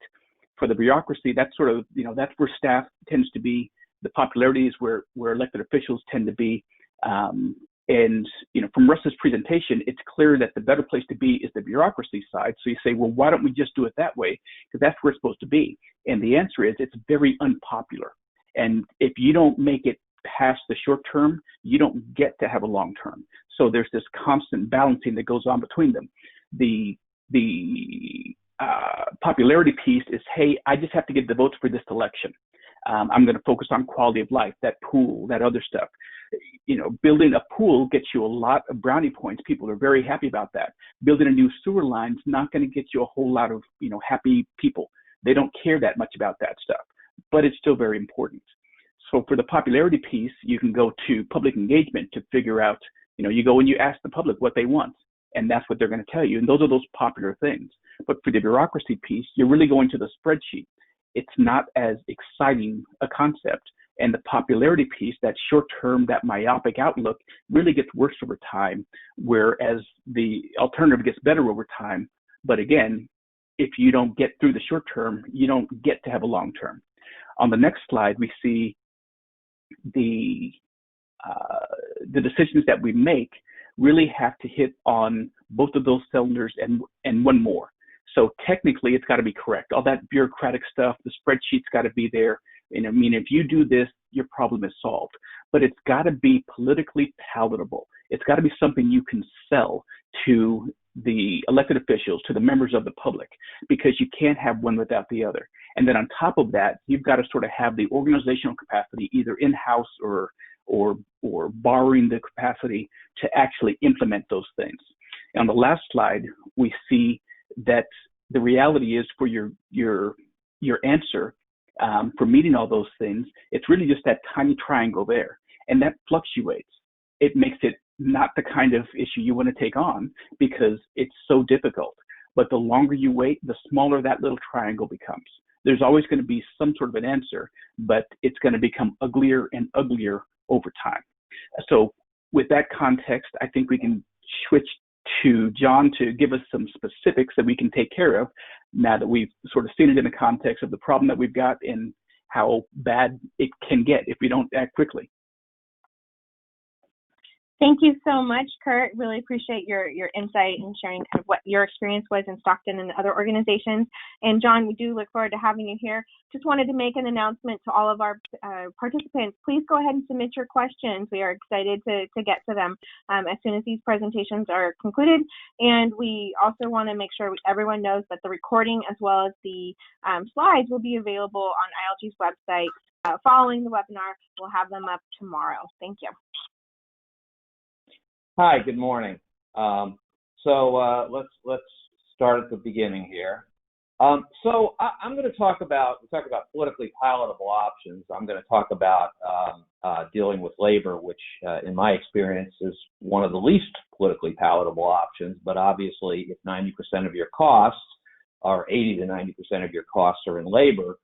For the bureaucracy, that's sort of, that's where staff tends to be. The popularity is where elected officials tend to be. And from Russ's presentation, it's clear that the better place to be is the bureaucracy side. So you say, well, why don't we just do it that way? Because that's where it's supposed to be. And the answer is it's very unpopular. And if you don't make it past the short term, you don't get to have a long term. So there's this constant balancing that goes on between them. The popularity piece is, hey, I just have to get the votes for this election. I'm going to focus on quality of life, that pool, that other stuff. Building a pool gets you a lot of brownie points. People are very happy about that. Building a new sewer line is not going to get you a whole lot of, happy people. They don't care that much about that stuff, but it's still very important. So for the popularity piece, you can go to public engagement to figure out, you go and you ask the public what they want, and that's what they're going to tell you. And those are those popular things. But for the bureaucracy piece, you're really going to the spreadsheet. It's not as exciting a concept. And the popularity piece, that short-term, that myopic outlook, really gets worse over time, whereas the alternative gets better over time. But again, if you don't get through the short term, you don't get to have a long term. On the next slide, we see the decisions that we make really have to hit on both of those cylinders and one more. So technically, it's got to be correct. All that bureaucratic stuff, the spreadsheet's got to be there. If you do this, your problem is solved. But it's got to be politically palatable. It's got to be something you can sell to the elected officials, to the members of the public, because you can't have one without the other. And then on top of that, you've got to sort of have the organizational capacity, either in-house or borrowing the capacity to actually implement those things. And on the last slide, we see that the reality is for your answer, for meeting all those things, it's really just that tiny triangle there. And that fluctuates. It makes it not the kind of issue you want to take on because it's so difficult. But the longer you wait, the smaller that little triangle becomes. There's always going to be some sort of an answer, but it's going to become uglier and uglier over time. So with that context, I think we can switch to John to give us some specifics that we can take care of now that we've sort of seen it in the context of the problem that we've got and how bad it can get if we don't act quickly. Thank you so much, Kurt. Really appreciate your insight and sharing kind of what your experience was in Stockton and other organizations. And John, we do look forward to having you here. Just wanted to make an announcement to all of our participants. Please go ahead and submit your questions. We are excited to get to them as soon as these presentations are concluded. And we also want to make sure everyone knows that the recording as well as the slides will be available on ILG's website following the webinar. We'll have them up tomorrow. Thank you. Hi, good morning. Let's start at the beginning here. I'm going to talk about politically palatable options. I'm going to talk about dealing with labor, which in my experience is one of the least politically palatable options. But obviously, if 90% of your costs, or 80 to 90% of your costs are in labor,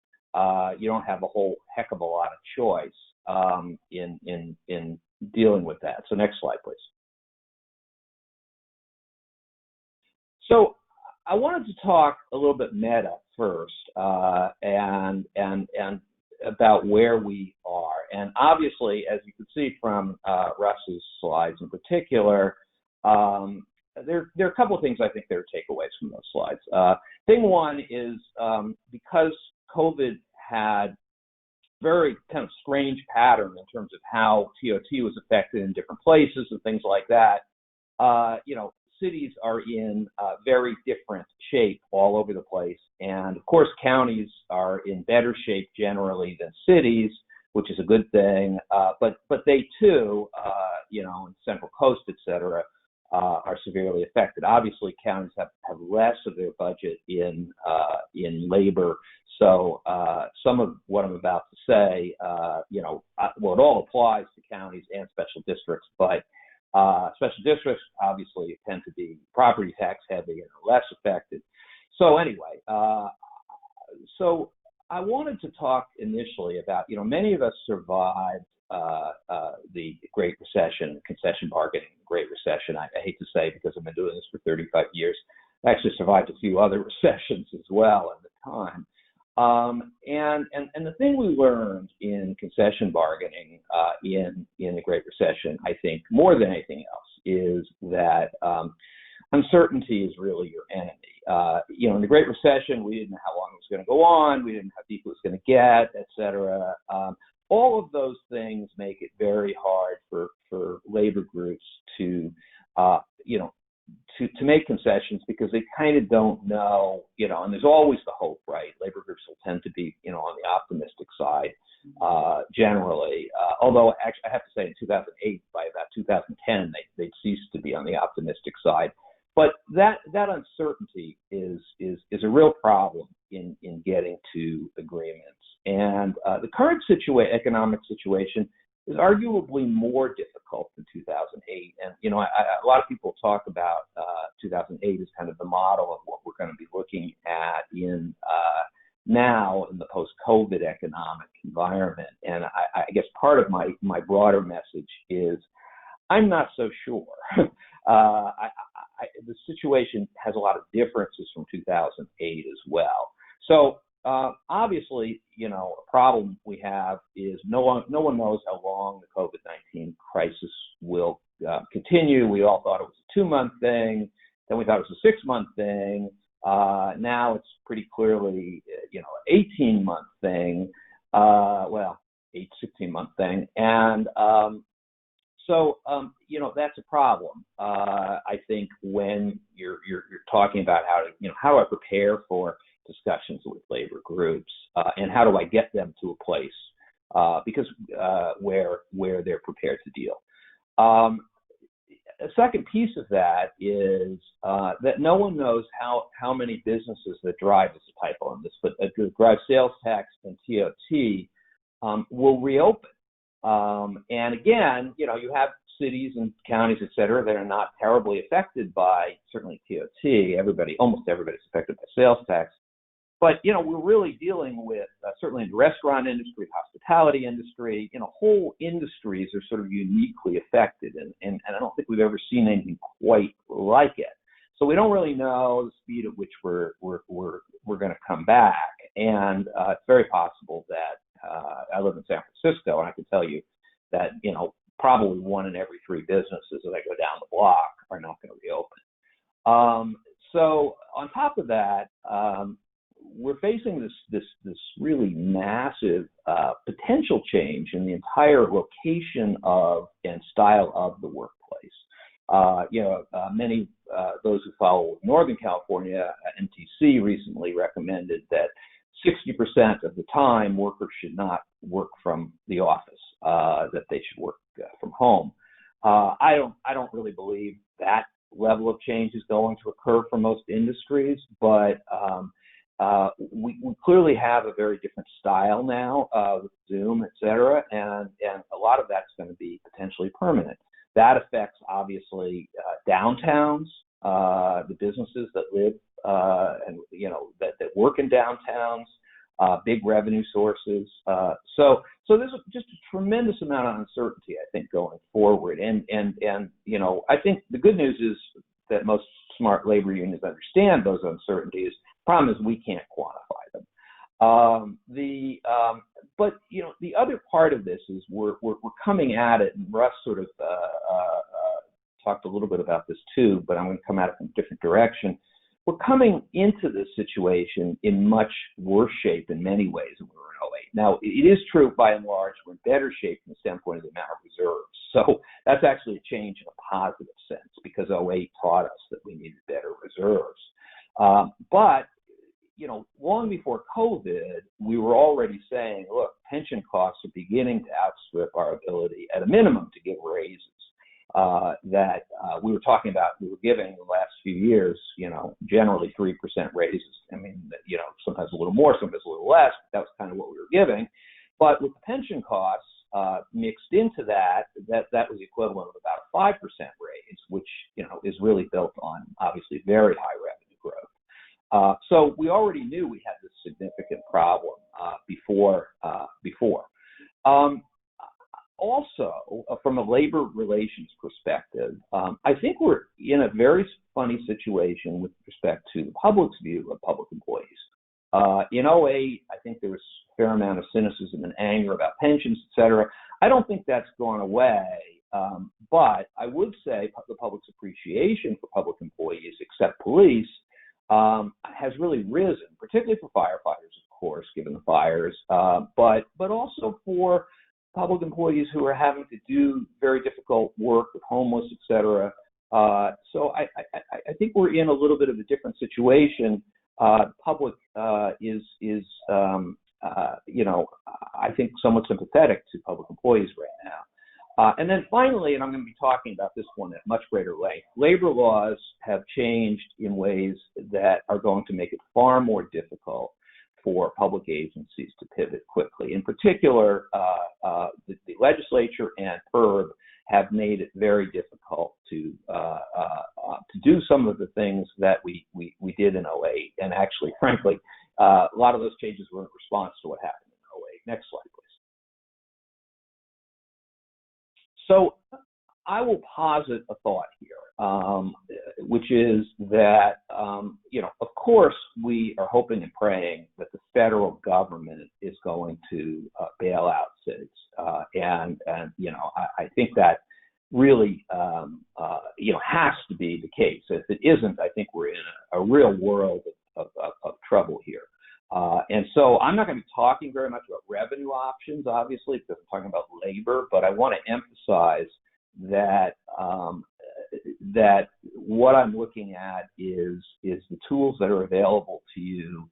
you don't have a whole heck of a lot of choice in dealing with that. So next slide, please. So I wanted to talk a little bit meta first, and about where we are. And obviously, as you can see from Russ's slides in particular, there are a couple of things I think that are takeaways from those slides. Thing one is because COVID had very kind of strange pattern in terms of how TOT was affected in different places and things like that. Cities are in very different shape all over the place. And of course, counties are in better shape generally than cities, which is a good thing. But they too, in Central Coast, et cetera, are severely affected. Obviously, counties have less of their budget in labor. So some of what I'm about to say, it all applies to counties and special districts, but special districts obviously tend to be property tax heavy and are less affected. So anyway, so I wanted to talk initially about, many of us survived the Great Recession, concession bargaining, Great Recession. I hate to say because I've been doing this for 35 years. I actually survived a few other recessions as well at the time. And the thing we learned in concession bargaining in the Great Recession, I think, more than anything else, is that uncertainty is really your enemy. In the Great Recession, we didn't know how long it was going to go on, we didn't know how deep it was going to get, et cetera. All of those things make it very hard for labor groups to make concessions because they kind of don't know, and there's always the hope, right? Labor groups will tend to be, on the optimistic side generally. Although actually, I have to say, in 2008, by about 2010, they'd ceased to be on the optimistic side. But that uncertainty is a real problem in getting to agreements. And the current economic situation is arguably more difficult than 2008. And, a lot of people talk about 2008 as kind of the model of what we're going to be looking at now in the post-COVID economic environment. And I guess part of my broader message is I'm not so sure. The situation has a lot of differences from 2008 as well. So obviously, a problem we have is no one knows how long the COVID-19 crisis will continue. We all thought it was a 2-month thing. Then we thought it was a 6-month thing. Now it's pretty clearly, 18-month thing. 16-month thing. And so, that's a problem. I think when you're talking about how do I prepare for discussions with labor groups and how do I get them to a place where they're prepared to deal. a second piece of that is that no one knows how many businesses that drive, this is a typo on this, but drive sales tax and TOT will reopen. And again, you have cities and counties, et cetera, that are not terribly affected by certainly TOT. Almost everybody's affected by sales tax. But, we're really dealing with, certainly in the restaurant industry, hospitality industry, whole industries are sort of uniquely affected. And I don't think we've ever seen anything quite like it. So we don't really know the speed at which we're going to come back. And it's very possible that I live in San Francisco, and I can tell you that, probably 1 in every 3 businesses as I go down the block are not going to reopen. So on top of that, we're facing this really massive potential change in the entire location of and style of the workplace. Many those who follow Northern California, MTC recently recommended that 60% of the time workers should not work from the office, that they should work from home. I don't really believe that level of change is going to occur for most industries, but we clearly have a very different style now with Zoom, et cetera, and a lot of that's going to be potentially permanent. That affects, obviously, downtowns, the businesses that live and, that work in downtowns, big revenue sources. So there's just a tremendous amount of uncertainty, I think, going forward. And I think the good news is that most smart labor unions understand those uncertainties. Problem is we can't quantify them. But the other part of this is we're coming at it, and Russ sort of talked a little bit about this too, but I'm going to come at it from a different direction. We're coming into this situation in much worse shape in many ways than we were in 08. Now, it is true by and large we're in better shape from the standpoint of the amount of reserves. So that's actually a change in a positive sense because 08 taught us that we needed better reserves. But long before COVID, we were already saying, look, pension costs are beginning to outstrip our ability, at a minimum, to give raises. That we were talking about, we were giving the last few years, generally 3% raises. I mean, sometimes a little more, sometimes a little less. That was kind of what we were giving. But with the pension costs mixed into that was the equivalent of about a 5% raise, which, is really built on obviously very high revenue growth. So we already knew we had this significant problem before. Also, from a labor relations perspective, I think we're in a very funny situation with respect to the public's view of public employees. In 08, I think there was a fair amount of cynicism and anger about pensions, et cetera. I don't think that's gone away, but I would say the public's appreciation for public employees, except police, has really risen, particularly for firefighters, of course, given the fires, but also for public employees who are having to do very difficult work with homeless, et cetera. So I think we're in a little bit of a different situation. The public is I think somewhat sympathetic to public employees right now. And then finally, and I'm going to be talking about this one at much greater length, labor laws have changed in ways that are going to make it far more difficult for public agencies to pivot quickly. In particular, the legislature and PERB have made it very difficult to do some of the things that we did in 08. And actually, frankly, a lot of those changes were in response to what happened in 08. Next slide, please. So I will posit a thought here, which is that, of course, we are hoping and praying that the federal government is going to bail out cities. And I think that really, has to be the case. If it isn't, I think we're in a real world of trouble here. And so I'm not going to be talking very much about revenue options, obviously, because I'm talking about labor, but I want to emphasize that that what I'm looking at is the tools that are available to you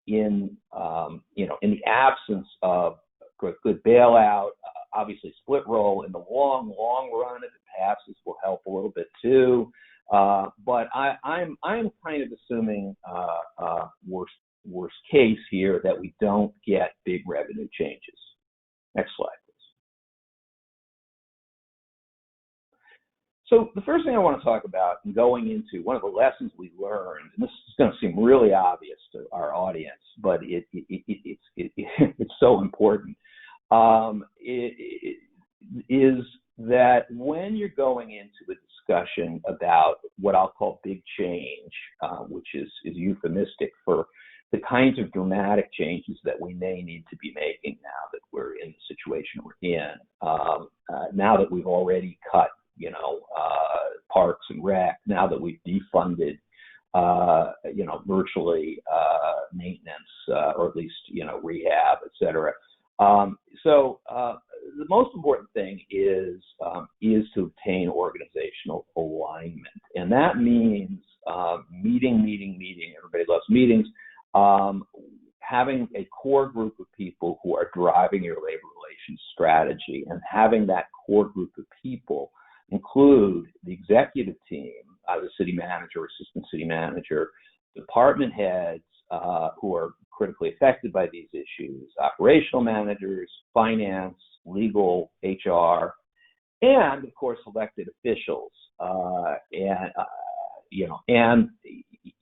in the absence of good bailout. Obviously, split roll in the long run, if it passes, will help a little bit too. But I'm kind of assuming worst case here that we don't get big revenue changes. Next slide, please. So the first thing I want to talk about in going into one of the lessons we learned, and this is going to seem really obvious to our audience, but it's so important, is that when you're going into a discussion about what I'll call big change, which is euphemistic for the kinds of dramatic changes that we may need to be making now that we're in the situation we're in, now that we've already cut, parks and rec, now that we've defunded, virtually maintenance, or at least, rehab, et cetera. So the most important thing is to obtain organizational alignment. And that means meeting. Everybody loves meetings. Having a core group of people who are driving your labor relations strategy, and having that core group of people include the executive team, the city manager, assistant city manager, department heads who are critically affected by these issues, operational managers, finance, legal, HR, and of course elected officials. And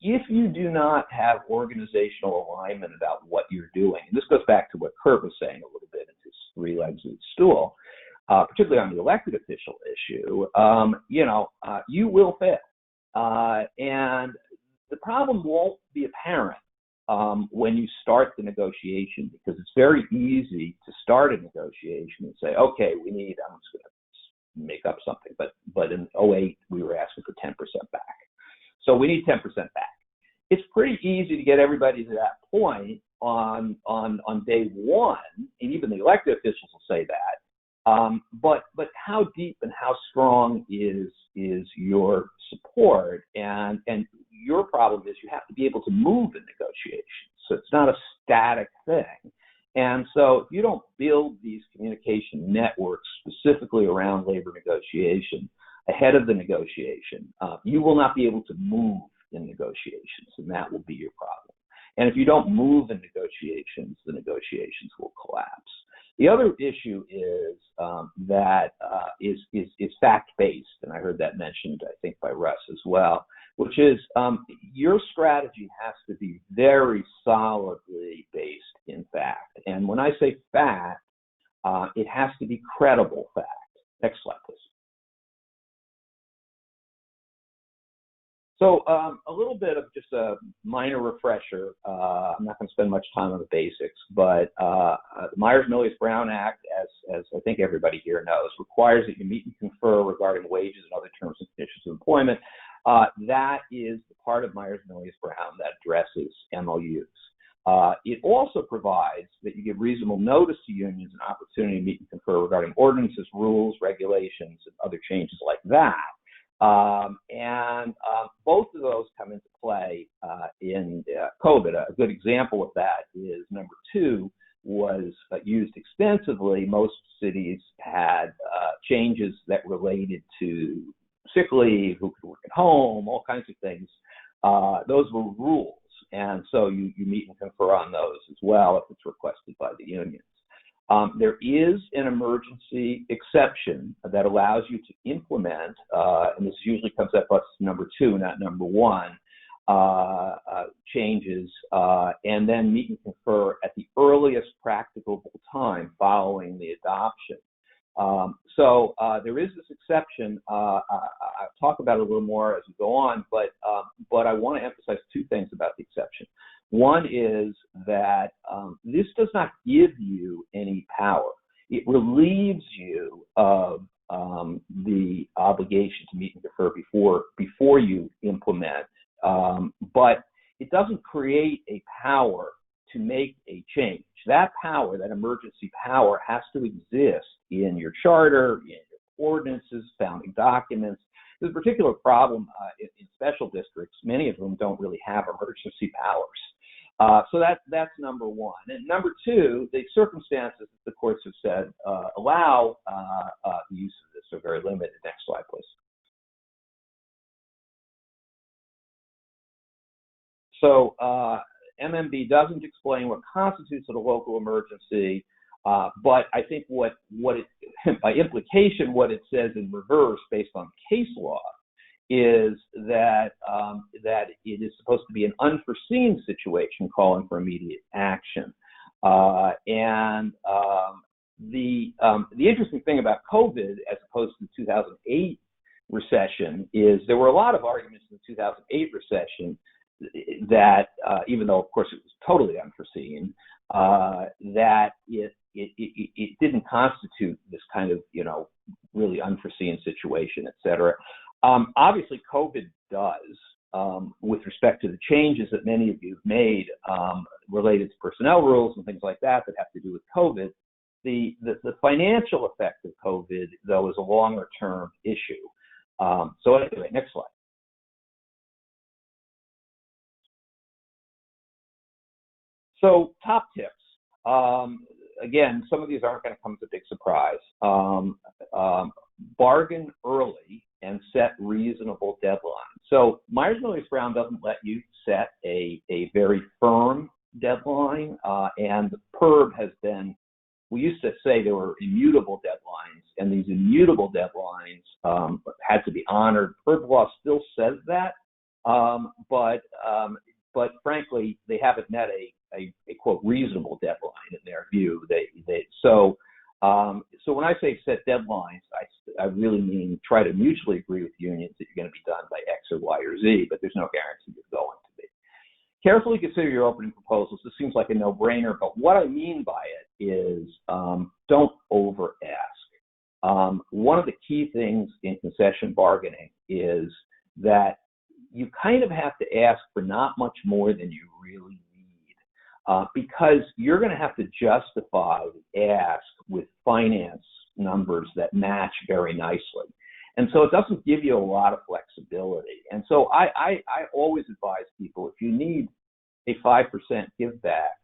if you do not have organizational alignment about what you're doing, and this goes back to what Kurt was saying a little bit in his three legs of the stool, particularly on the elected official issue, you will fail. And the problem won't be apparent when you start the negotiation, because it's very easy to start a negotiation and say, okay, I'm just going to make up something, but in 2008, we were asking for 10% back. So we need 10% back. It's pretty easy to get everybody to that point on day one, and even the elected officials will say that. But how deep and how strong is your support? And your problem is you have to be able to move in negotiations. So it's not a static thing. And so if you don't build these communication networks specifically around labor negotiation ahead of the negotiation, you will not be able to move in negotiations, and that will be your problem. And if you don't move in negotiations, the negotiations will collapse. The other issue is that is fact-based, and I heard that mentioned, I think, by Russ as well, which is your strategy has to be very solidly based in fact. And when I say fact, it has to be credible fact. Next slide, please. So a little bit of just a minor refresher. I'm not going to spend much time on the basics, but the Myers-Browne Act, as I think everybody here knows, requires that you meet and confer regarding wages and other terms and conditions of employment. That is the part of Myers-Browne that addresses MOUs. It also provides that you give reasonable notice to unions and opportunity to meet and confer regarding ordinances, rules, regulations, and other changes like that. And both of those come into play in COVID. A good example of that is number 2 was used extensively. Most cities had changes that related to sick leave, who could work at home, all kinds of things. Those were rules. And so you meet and confer on those as well if it's requested by the unions. There is an emergency exception that allows you to implement, and this usually comes up as number 2, not number 1, changes, and then meet and confer at the earliest practicable time following the adoption. So there is this exception. I'll talk about it a little more as we go on, but I want to emphasize 2 things about the exception. One is that this does not give you any power. It relieves you of the obligation to meet and confer before you implement, but it doesn't create a power to make a change. That power, that emergency power, has to exist in your charter, in your ordinances, founding documents. There's a particular problem in special districts, many of whom don't really have emergency powers. So that's number 1. And number 2, the circumstances that the courts have said allow the use of this are very limited. Next slide, please. So MMB doesn't explain what constitutes a local emergency, but I think what it, by implication, what it says in reverse, based on case law, is that that it is supposed to be an unforeseen situation calling for immediate action. The interesting thing about COVID, as opposed to the 2008 recession, is there were a lot of arguments in the 2008 recession that, even though of course it was totally unforeseen, that it didn't constitute this kind of, really unforeseen situation, et cetera. Obviously, COVID does, with respect to the changes that many of you have made related to personnel rules and things like that have to do with COVID. The financial effect of COVID, though, is a longer-term issue. So anyway, next slide. So top tips. Again, some of these aren't going to come as a big surprise. Bargain early and set reasonable deadlines. So Myers-Briggs-Brown doesn't let you set a very firm deadline, and the PERB has been, we used to say there were immutable deadlines, and these immutable deadlines had to be honored. PERB law still says that, but frankly, they haven't met a quote reasonable deadline in their view. So when I say set deadlines, I really mean try to mutually agree with unions that you're going to be done by X or Y or Z, but there's no guarantee you're going to be. Carefully consider your opening proposals. This seems like a no-brainer, but what I mean by it is don't over-ask. One of the key things in concession bargaining is that you kind of have to ask for not much more than you really need, because you're going to have to justify the ask with finance numbers that match very nicely. And so it doesn't give you a lot of flexibility. And so I always advise people, if you need a 5% give back,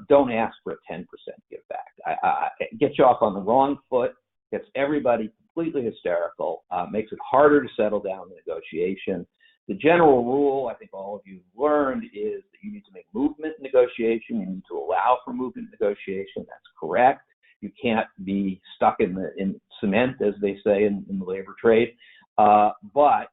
don't ask for a 10% give back. It gets you off on the wrong foot, gets everybody completely hysterical, makes it harder to settle down the negotiation. The general rule, I think all of you have learned, is that you need to make movement in negotiation. You need to allow for movement in negotiation. That's correct. You can't be stuck in cement, as they say in the labor trade. But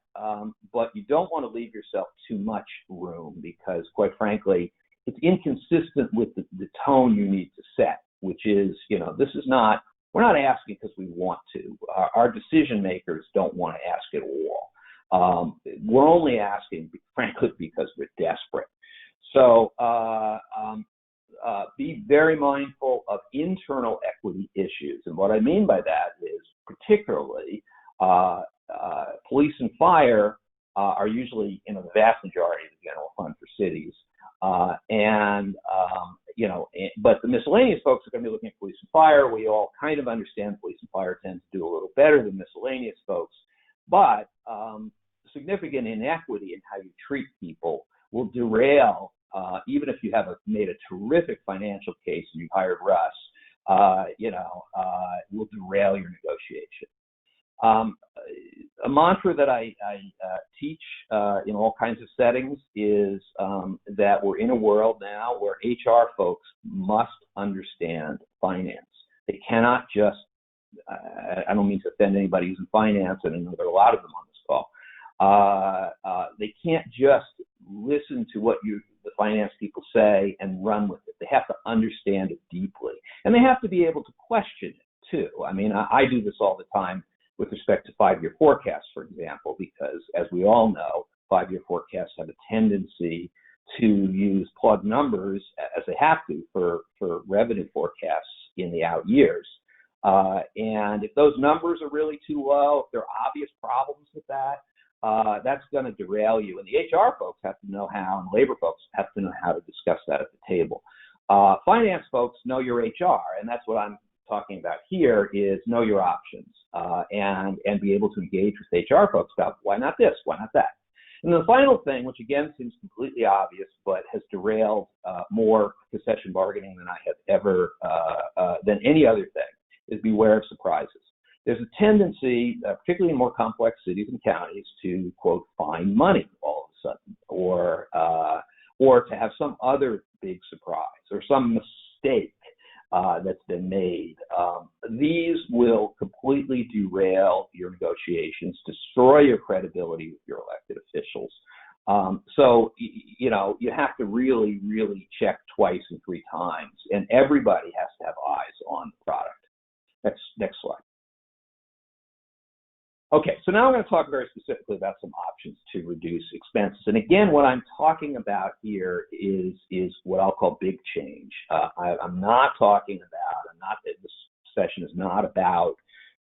you don't want to leave yourself too much room, because, quite frankly, it's inconsistent with the tone you need to set, which is, this is not, we're not asking because we want to. Our decision makers don't want to ask at all. We're only asking, frankly, because we're desperate. So be very mindful of internal equity issues. And what I mean by that is, particularly, police and fire are usually, the vast majority of the general fund for cities. But the miscellaneous folks are going to be looking at police and fire. We all kind of understand police and fire tend to do a little better than miscellaneous folks. But significant inequity in how you treat people will derail, even if you have made a terrific financial case and you hired Russ, will derail your negotiation. A mantra that I teach in all kinds of settings is that we're in a world now where HR folks must understand finance. They cannot just, I don't mean to offend anybody who's in finance, and I know there are a lot of them on this call. They can't just listen to what the finance people say and run with it. They have to understand it deeply. And they have to be able to question it too. I mean, I do this all the time with respect to 5-year forecasts, for example, because as we all know, 5-year forecasts have a tendency to use plug numbers, as they have to for revenue forecasts in the out years. And if those numbers are really too low, if there are obvious problems with that, that's going to derail you. And the HR folks have to know how, and labor folks have to know how to discuss that at the table. Finance folks know your HR, and that's what I'm talking about here, is know your options, and be able to engage with HR folks about why not this, why not that. And the final thing, which again seems completely obvious, but has derailed more concession bargaining than I have ever, than any other thing, is beware of surprises. There's a tendency, particularly in more complex cities and counties, to, quote, find money all of a sudden, or to have some other big surprise or some mistake that's been made. These will completely derail your negotiations, destroy your credibility with your elected officials. So, you know, you have to really, really check twice and three times, and everybody has to have eyes on the product. Next slide. Okay, so now I'm going to talk very specifically about some options to reduce expenses. And again, what I'm talking about here is what I'll call big change. I'm not talking about, this session is not about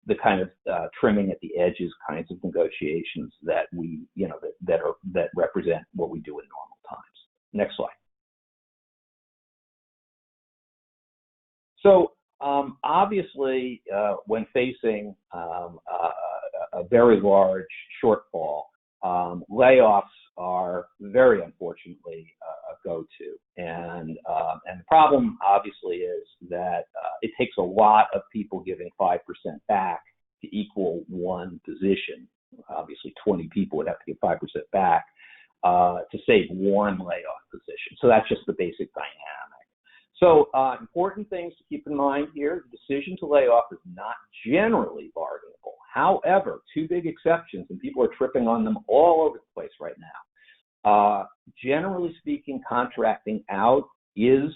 the kind of trimming at the edges kinds of negotiations that we, you know, that represent what we do in normal times. Next slide. So obviously, when facing a very large shortfall, layoffs are very unfortunately a go-to. And the problem obviously is that it takes a lot of people giving 5% back to equal one position. Obviously 20 people would have to give 5% back to save one layoff position. So that's just the basic dynamic. So important things to keep in mind here: the decision to lay off is not generally bargainable. However, two big exceptions, and people are tripping on them all over the place right now. Generally speaking, contracting out is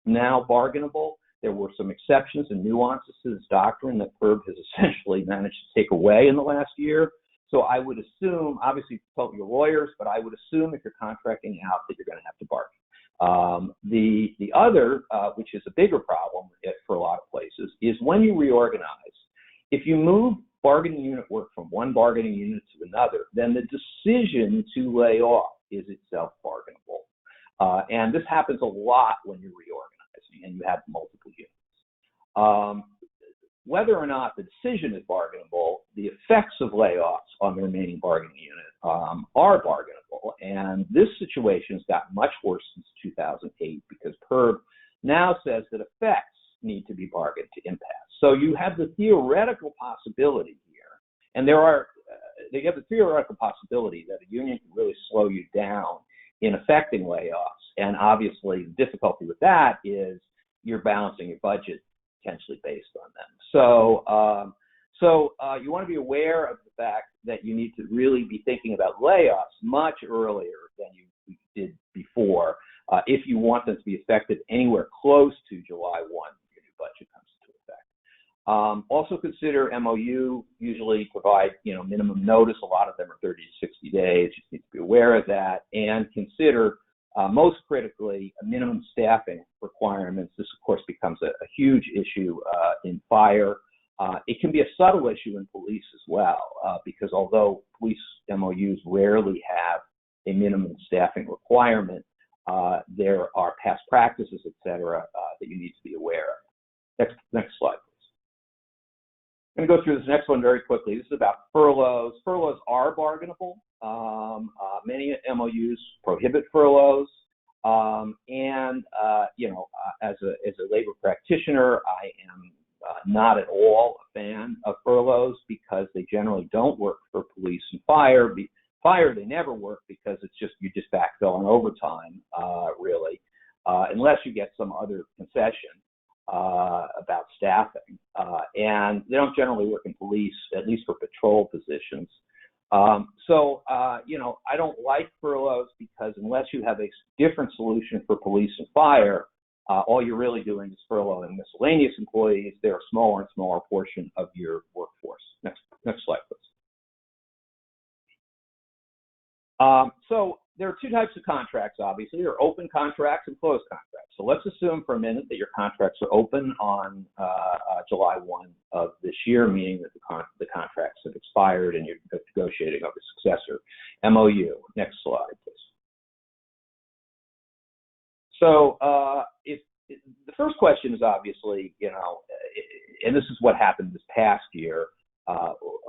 now bargainable. There were some exceptions and nuances to this doctrine that PERB has essentially managed to take away in the last year. So I would assume, obviously consult your lawyers, but I would assume if you're contracting out that you're going to have to bargain. The other, which is a bigger problem for a lot of places, is when you reorganize. If you move bargaining unit work from one bargaining unit to another, then the decision to lay off is itself bargainable. And this happens a lot when you're reorganizing and you have multiple units. Whether or not the decision is bargainable, the effects of layoffs on the remaining bargaining unit are bargainable. And this situation has gotten much worse since 2008 because PERB now says that effects need to be bargained to impasse. So you have the theoretical possibility here, and they have the theoretical possibility that a union can really slow you down in affecting layoffs. And obviously the difficulty with that is you're balancing your budget potentially based on them. So you want to be aware of the fact that you need to really be thinking about layoffs much earlier than you did before if you want them to be effective anywhere close to July 1 when your new budget comes into effect. Also consider MOU usually provide, you know, minimum notice. A lot of them are 30 to 60 days. You need to be aware of that, and consider most critically, minimum staffing requirements. This, of course, becomes a huge issue in fire. It can be a subtle issue in police as well, because although police MOUs rarely have a minimum staffing requirement, there are past practices, et cetera, that you need to be aware of. Next slide, please. I'm going to go through this next one very quickly. This is about furloughs. Furloughs are bargainable. Many MOUs prohibit furloughs, you know, as a labor practitioner, I am not at all a fan of furloughs because they generally don't work for police and fire. Fire, they never work because you just backfill on overtime, really, unless you get some other concession about staffing. And they don't generally work in police, at least for patrol positions. You know, I don't like furloughs because unless you have a different solution for police and fire, all you're really doing is furloughing miscellaneous employees. They're a smaller and smaller portion of your workforce. Next slide, please. So there are two types of contracts, obviously. There are open contracts and closed contracts. So let's assume for a minute that your contracts are open on July 1 of this year, meaning that the contracts have expired and you're negotiating over successor MOU. Next slide, please. So the first question is obviously, you know, and this is what happened this past year.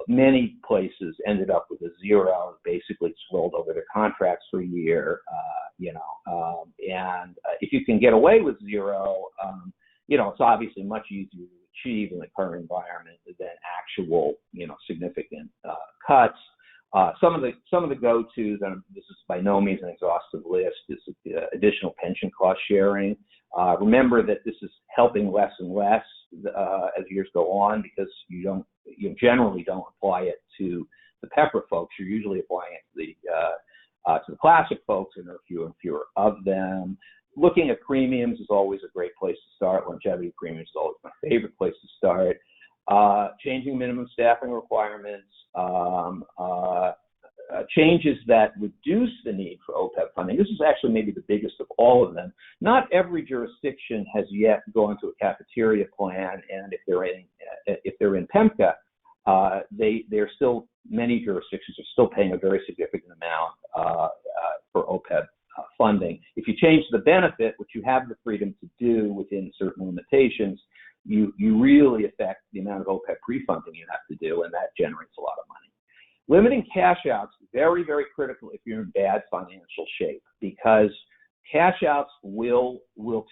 Many places ended up with a zero, basically just rolled over their contracts for a year, you know, and if you can get away with zero, you know, it's obviously much easier to achieve in the current environment than actual, you know, significant cuts. Some of the go-tos, and this is by no means an exhaustive list, is additional pension cost sharing. Remember that this is helping less and less as years go on, because you generally don't apply it to the PEPRA folks. You're usually applying it to the classic folks, and there are fewer and fewer of them. Looking at premiums is always a great place to start. Longevity premiums is always my favorite place to start. Changing minimum staffing requirements, changes that reduce the need for OPEB funding. This is actually maybe the biggest of all of them. Not every jurisdiction has yet gone to a cafeteria plan, and if they're in PEMCA, they're still, many jurisdictions are still paying a very significant amount for OPEB funding. If you change the benefit, which you have the freedom to do within certain limitations, you really affect the amount of OPEB pre-funding you have to do, and that generates a lot of money. Limiting cash outs is very, very critical if you're in bad financial shape, because cash outs will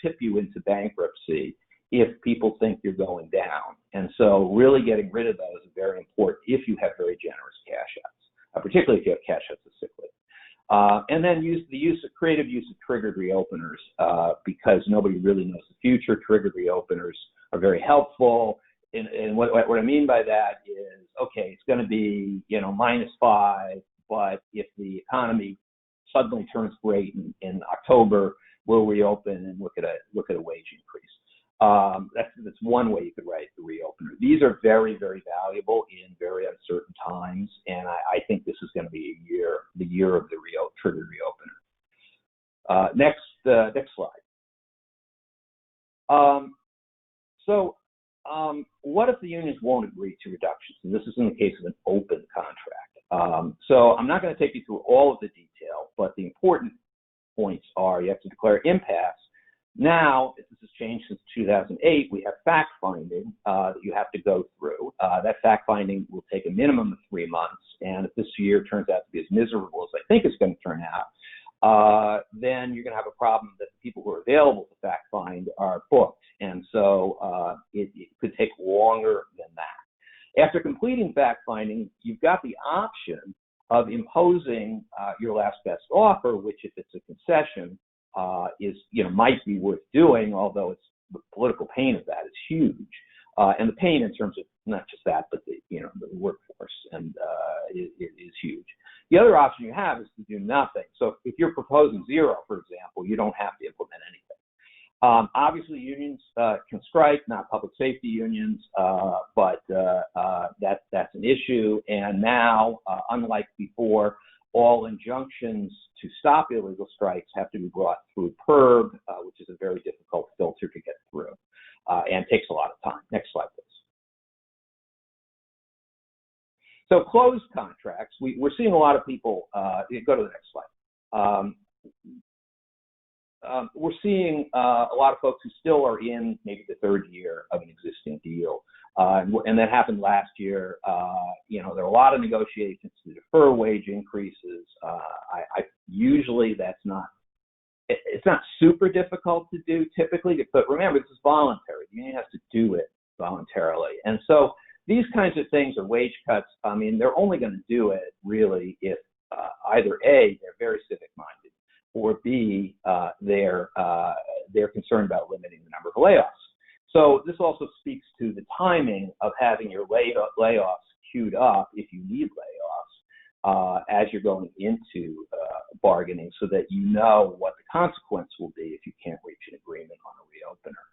tip you into bankruptcy if people think you're going down. And so really getting rid of those is very important if you have very generous cash outs, particularly if you have cash outs of sick leave. And then creative use of triggered reopeners, because nobody really knows the future. Triggered reopeners are very helpful. And what I mean by that is, okay, it's going to be, -5, but if the economy suddenly turns great in October, we'll reopen and look at a wage increase. That's one way you could write the reopener. These are very, very valuable in very uncertain times, and I think this is going to be the year of the triggered reopener. Next slide. What if the unions won't agree to reductions? And this is in the case of an open contract. So I'm not going to take you through all of the detail, but the important points are: you have to declare impasse. Now, if this has changed since 2008, we have fact-finding that you have to go through. That fact-finding will take a minimum of 3 months, and if this year turns out to be as miserable as I think it's going to turn out, then you're going to have a problem that the people who are available to fact-find are booked, and so it could take longer than that. After completing fact-finding, you've got the option of imposing your last best offer, which, if it's a concession, might be worth doing, although the political pain of that is huge, and the pain in terms of not just that, but the workforce is huge. The other option you have is to do nothing. So if you're proposing 0, for example, you don't have to implement anything. Obviously, unions can strike, not public safety unions, but that's an issue. And now, unlike before, all injunctions to stop illegal strikes have to be brought through PERB, which is a very difficult filter to get through, and takes a lot of time. Next slide, please. So closed contracts, we're seeing a lot of people, go to the next slide. We're seeing a lot of folks who still are in maybe the 3rd year of an existing deal. And that happened last year. There are a lot of negotiations to defer wage increases. Usually it's not super difficult to do typically, but remember, this is voluntary. The union has to do it voluntarily. And so these kinds of things are wage cuts. I mean, they're only going to do it really if either A, they're very civic-minded, or B, they're concerned about limiting the number of layoffs. So this also speaks to the timing of having your layoffs queued up if you need layoffs as you're going into bargaining, so that you know what the consequence will be if you can't reach an agreement on a reopener.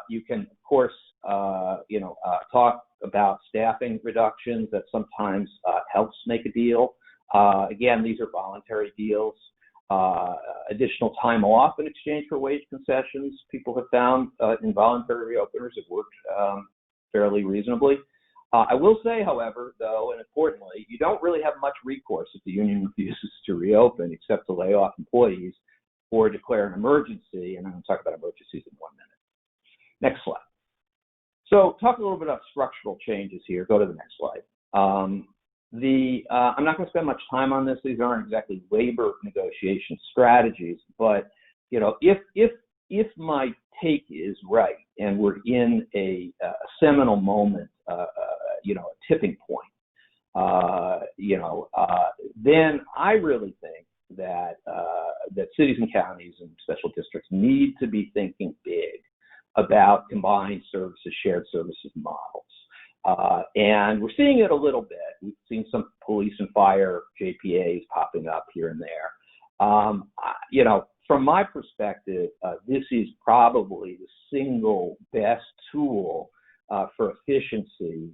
You can, of course, talk about staffing reductions. That sometimes helps make a deal. Again, these are voluntary deals. Additional time off in exchange for wage concessions, people have found involuntary reopeners have worked fairly reasonably. I will say, however, though, and importantly, you don't really have much recourse if the union refuses to reopen, except to lay off employees or declare an emergency, and I'm going to talk about emergencies in 1 minute. Next slide. So talk a little bit about structural changes here. Go to the next slide. I'm not going to spend much time on this. These aren't exactly labor negotiation strategies, but if my take is right and we're in a seminal moment, a tipping point, then I really think that that cities and counties and special districts need to be thinking big about combined services, shared services models. And we're seeing it a little bit. We've seen some police and fire JPAs popping up here and there. From my perspective, this is probably the single best tool for efficiency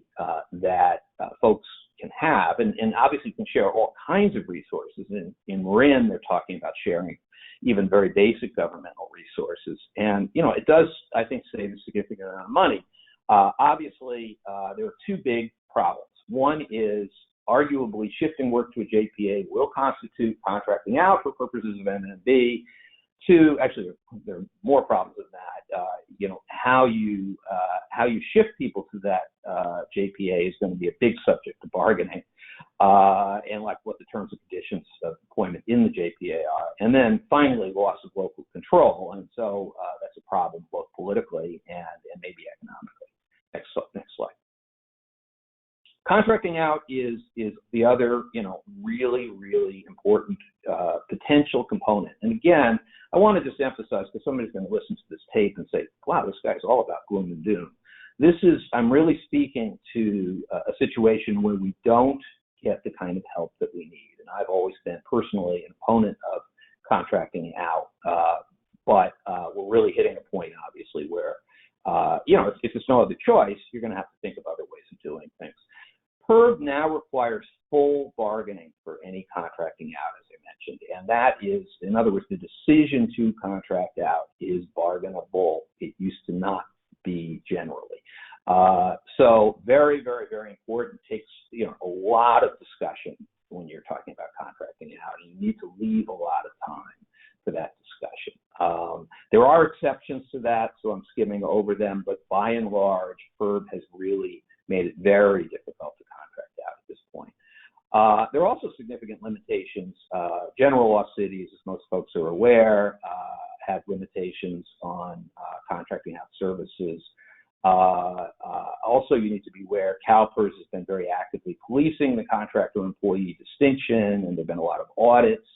that folks can have. And obviously you can share all kinds of resources. In Renne, they're talking about sharing even very basic governmental resources. And, it does, I think, save a significant amount of money. Obviously, there are two big problems. One is arguably shifting work to a JPA will constitute contracting out for purposes of M&B. Two, actually, there are more problems than that. How you shift people to that JPA is going to be a big subject to bargaining, and like what the terms and conditions of employment in the JPA are. And then finally, loss of local control. And so that's a problem both politically and maybe economically. Next slide. Contracting out is the other, really, really important potential component. And again, I want to just emphasize, because somebody's going to listen to this tape and say, wow, this guy's all about gloom and doom. I'm really speaking to a situation where we don't get the kind of help that we need. And I've always been personally an opponent of contracting out, but we're really hitting a point, obviously, where, if there's no other choice, you're going to have to think of other ways of doing things. PERB now requires full bargaining for any contracting out, as I mentioned, and that is, in other words, the decision to contract out is bargainable. It used to not be generally. So very, very, very important. It takes a lot of discussion when you're talking about contracting out, and you need to leave a lot of time for that discussion. There are exceptions to that, so I'm skimming over them, but by and large, PERB has really made it very difficult to contract out at this point. There are also significant limitations. General law cities, as most folks are aware, have limitations on contracting out services. Also, you need to be aware, CalPERS has been very actively policing the contractor-employee distinction, and there have been a lot of audits.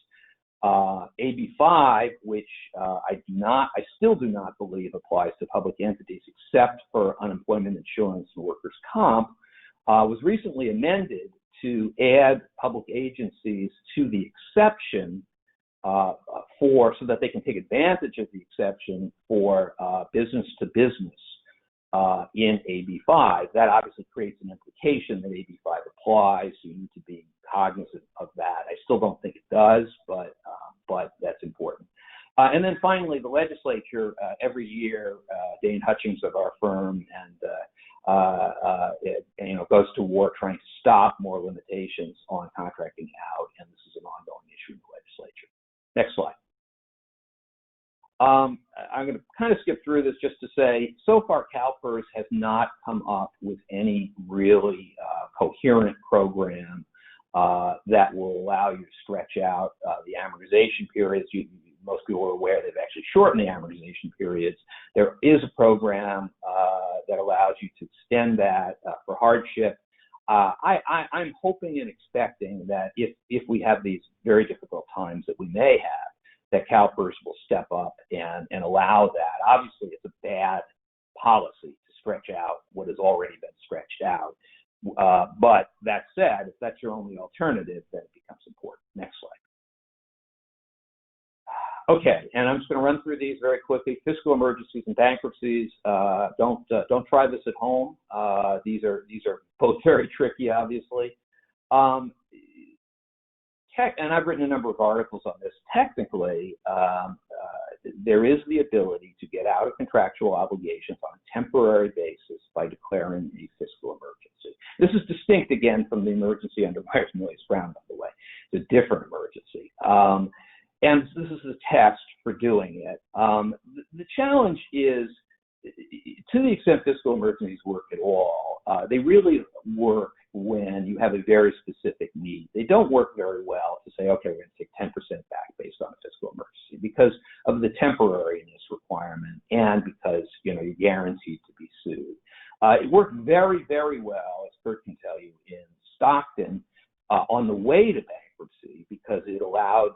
AB5, which I still do not believe applies to public entities except for unemployment insurance and workers' comp, was recently amended to add public agencies to the exception so that they can take advantage of the exception for business to business in AB5. That obviously creates an implication that AB5 applies, so you need to be cognizant of that. I still don't think it does, but that's important. And then finally, the legislature every year, Dane Hutchings of our firm goes to war trying to stop more limitations on contracting out, and this is an ongoing issue in the legislature. Next slide. I'm going to kind of skip through this just to say, so far CalPERS has not come up with any really coherent program that will allow you to stretch out the amortization periods. Most people are aware they've actually shortened the amortization periods. There is a program that allows you to extend that for hardship. I'm hoping and expecting that if we have these very difficult times that we may have, that CalPERS will step up and allow that. Obviously, it's a bad policy to stretch out what has already been stretched out. But that said, if that's your only alternative, then it becomes important. Next slide. Okay, and I'm just going to run through these very quickly. Fiscal emergencies and bankruptcies. Don't try this at home. These are both very tricky, obviously. And I've written a number of articles on this. Technically, there is the ability to get out of contractual obligations on a temporary basis by declaring a fiscal emergency. This is distinct, again, from the emergency under Myers-Brown, by the way. It's a different emergency. And this is the test for doing it. The challenge is, to the extent fiscal emergencies work at all, they really work when you have a very specific need. They don't work very well to say, okay, we're going to take 10% back based on a fiscal emergency because of the temporariness requirement and because you're guaranteed to be sued. It worked very, very well, as Kurt can tell you, in Stockton on the way to bankruptcy because it allowed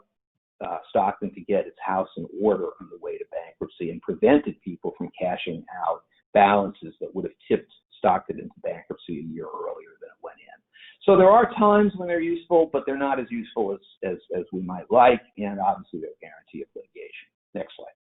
Stockton to get its house in order on the way to bankruptcy and prevented people from cashing out balances that would have tipped Stockton into bankruptcy a year earlier than it went in. So there are times when they're useful, but they're not as useful as we might like, and obviously they're a guarantee of litigation. Next slide.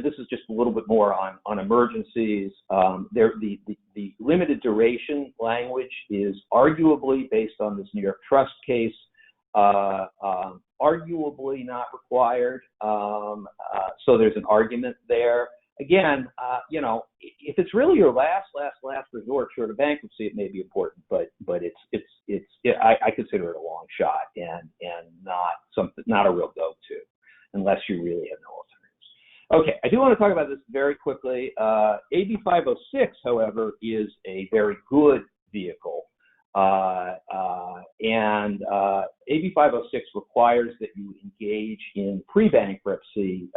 This is just a little bit more on emergencies. The limited duration language is arguably, based on this New York Trust case, arguably not required. So there's an argument there. Again, you know, if it's really your last resort short of bankruptcy, it may be important, but I consider it a long shot and not a real go-to unless you really have no alternatives. Okay, I do want to talk about this very quickly. AB 506, however, is a very good vehicle. AB 506 requires that you engage in pre-bankruptcy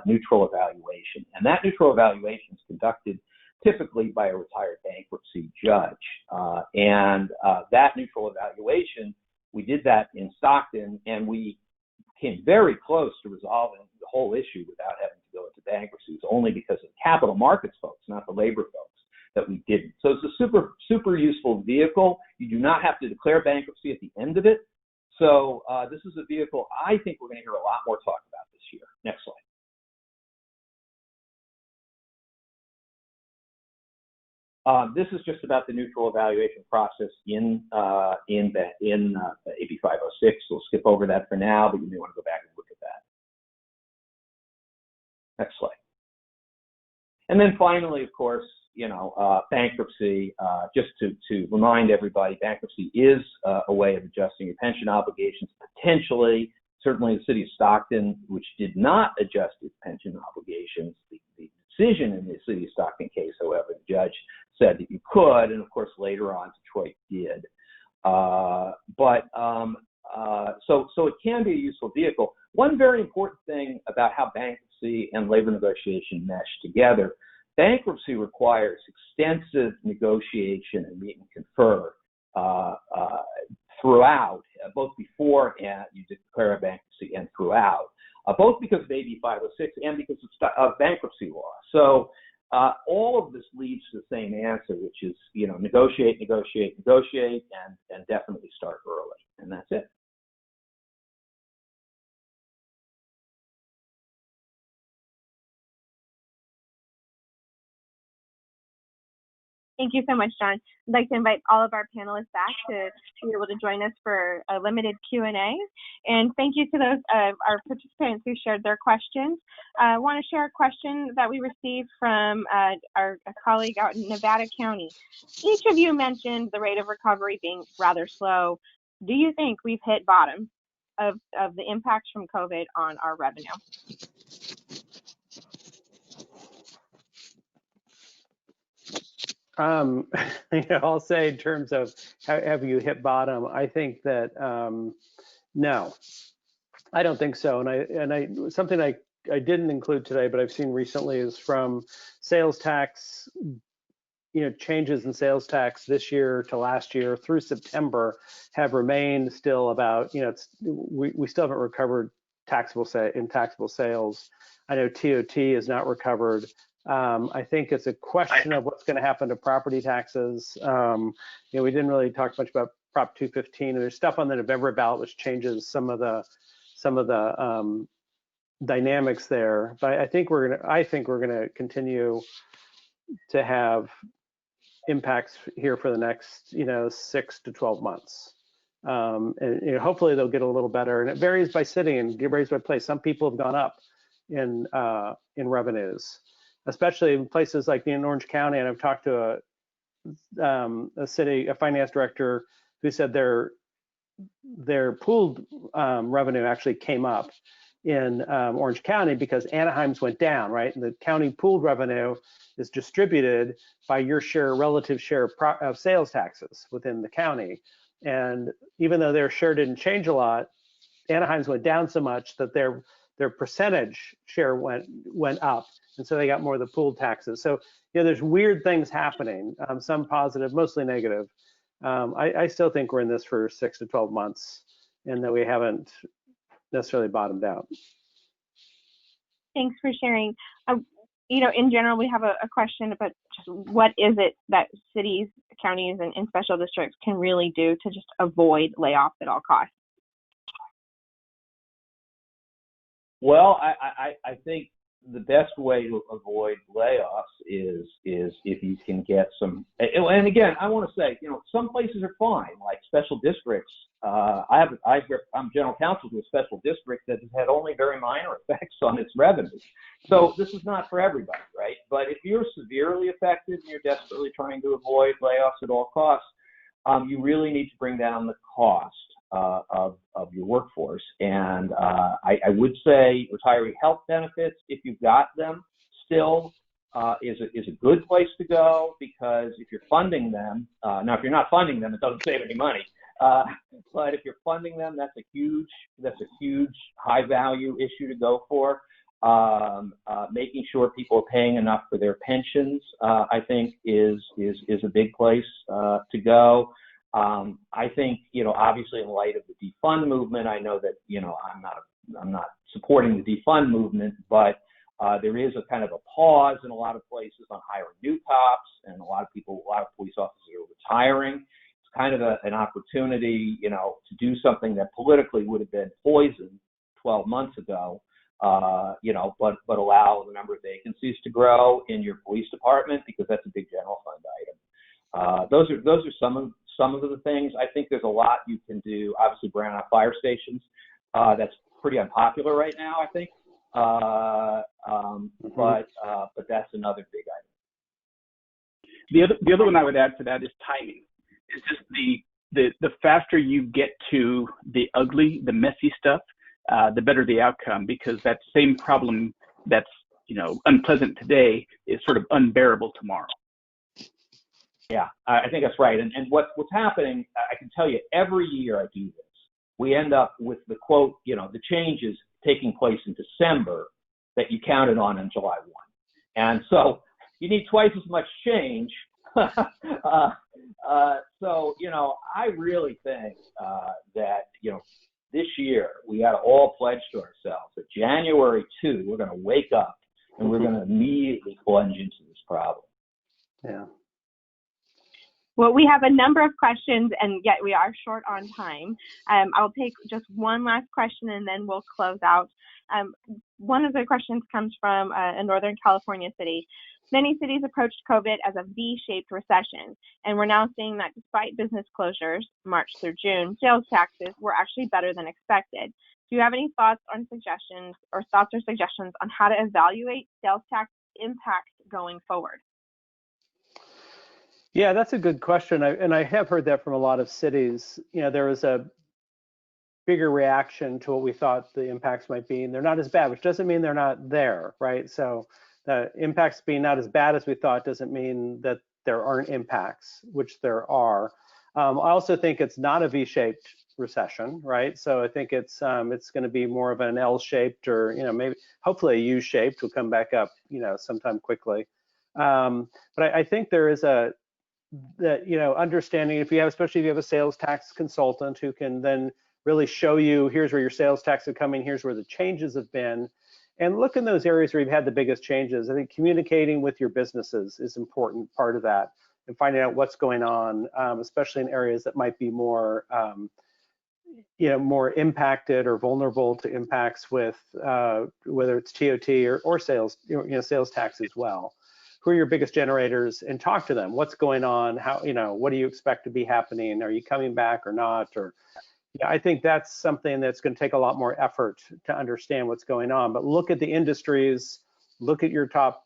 neutral evaluation. And that neutral evaluation is conducted typically by a retired bankruptcy judge. That neutral evaluation, we did that in Stockton, and we came very close to resolving the whole issue without having to go into bankruptcy. It's only because of capital markets folks, not the labor folks, that we didn't. So it's a super useful vehicle. You do not have to declare bankruptcy at the end of it. So this is a vehicle I think we're going to hear a lot more talk about this year. Next slide. This is just about the neutral evaluation process in AB 506. We'll skip over that for now, but you may want to go back and look at that. Next slide. And then finally, of course, you know, bankruptcy, just to remind everybody, bankruptcy is a way of adjusting your pension obligations, potentially. Certainly the city of Stockton, which did not adjust its pension obligations, the decision in the city of Stockton case, however, the judge said that you could, and of course later on Detroit did. So it can be a useful vehicle. One very important thing about how bankruptcy and labor negotiation mesh together: bankruptcy requires extensive negotiation and meet and confer throughout, both before and you declare a bankruptcy and throughout, both because of AB 506 and because of bankruptcy law. So all of this leads to the same answer, which is, you know, negotiate, and definitely start early. And that's it. Thank you so much, John. I'd like to invite all of our panelists back to be able to join us for a limited Q&A. And thank you to those our participants who shared their questions. I want to share a question that we received from our colleague out in Nevada County. Each of you mentioned the rate of recovery being rather slow. Do you think we've hit bottom of the impacts from COVID on our revenue? I'll say in terms of have you hit bottom, I think that no, I don't think so. And something I didn't include today, but I've seen recently is from sales tax, changes in sales tax this year to last year through September have remained still about, we still haven't recovered taxable sales. I know TOT is not recovered. I think it's a question of what's going to happen to property taxes. We didn't really talk much about Prop 215, and there's stuff on the November ballot which changes some of the dynamics there. But I think we're gonna continue to have impacts here for the next 6 to 12 months. And hopefully they'll get a little better. And it varies by city and it varies by place. Some people have gone up in revenues, especially in places like in Orange County. And I've talked to a finance director who said their pooled revenue actually came up in Orange County because Anaheim's went down, right? And the county pooled revenue is distributed by your relative share of sales taxes within the county. And even though their share didn't change a lot, Anaheim's went down so much that their percentage share went up, and so they got more of the pooled taxes. So there's weird things happening, some positive, mostly negative. I still think we're in this for 6 to 12 months, and that we haven't necessarily bottomed out. Thanks for sharing. In general, we have a question about just what is it that cities, counties, and special districts can really do to just avoid layoffs at all costs? Well, I think the best way to avoid layoffs is if you can get some. And again, I want to say, some places are fine, like special districts. I'm general counsel to a special district that has had only very minor effects on its revenue. So this is not for everybody, right? But if you're severely affected and you're desperately trying to avoid layoffs at all costs, you really need to bring down the cost of your workforce. And I would say retiree health benefits, if you've got them, still is a good place to go, because if you're funding them, now if you're not funding them, it doesn't save any money. But if you're funding them, that's a huge high value issue to go for. Making sure people are paying enough for their pensions, I think is a big place to go. I think, obviously in light of the defund movement, I know that, I'm not supporting the defund movement, but there is a kind of a pause in a lot of places on hiring new cops, and a lot of police officers are retiring. It's kind of an opportunity, to do something that politically would have been poison 12 months ago, but allow the number of vacancies to grow in your police department, because that's a big general fund item. Those are some of the things. I think there's a lot you can do. Obviously, Brown fire stations. That's pretty unpopular right now, I think. But that's another big item. The other one I would add to that is timing. It's just the faster you get to the ugly, the messy stuff, the better the outcome, because that same problem that's unpleasant today is sort of unbearable tomorrow. Yeah, I think that's right. And what's happening, I can tell you, every year I do this, we end up with the quote, the changes taking place in December that you counted on July 1. And so you need twice as much change. So, I really think that, this year we got to all pledge to ourselves that January 2, we're going to wake up and we're going to immediately plunge into this problem. Yeah. Well, we have a number of questions, and yet we are short on time. I'll take just one last question, and then we'll close out. One of the questions comes from a Northern California city. Many cities approached COVID as a V-shaped recession, and we're now seeing that despite business closures, March through June, sales taxes were actually better than expected. Do you have any thoughts or suggestions on how to evaluate sales tax impact going forward? Yeah, that's a good question. I have heard that from a lot of cities. There was a bigger reaction to what we thought the impacts might be, and they're not as bad, which doesn't mean they're not there, right? So the impacts being not as bad as we thought doesn't mean that there aren't impacts, which there are. I also think it's not a V-shaped recession, right? So I think it's going to be more of an L-shaped, or maybe hopefully a U-shaped. Will come back up, sometime quickly. But I think there is understanding, especially if you have a sales tax consultant who can then really show you, here's where your sales tax are coming, here's where the changes have been, and look in those areas where you've had the biggest changes. I think communicating with your businesses is an important part of that, and finding out what's going on, especially in areas that might be more, more impacted or vulnerable to impacts with whether it's TOT or sales, sales tax as well. Who are your biggest generators, and talk to them. What's going on? How, what do you expect to be happening? Are you coming back or not? Or, I think that's something that's going to take a lot more effort to understand what's going on. But look at the industries, look at your top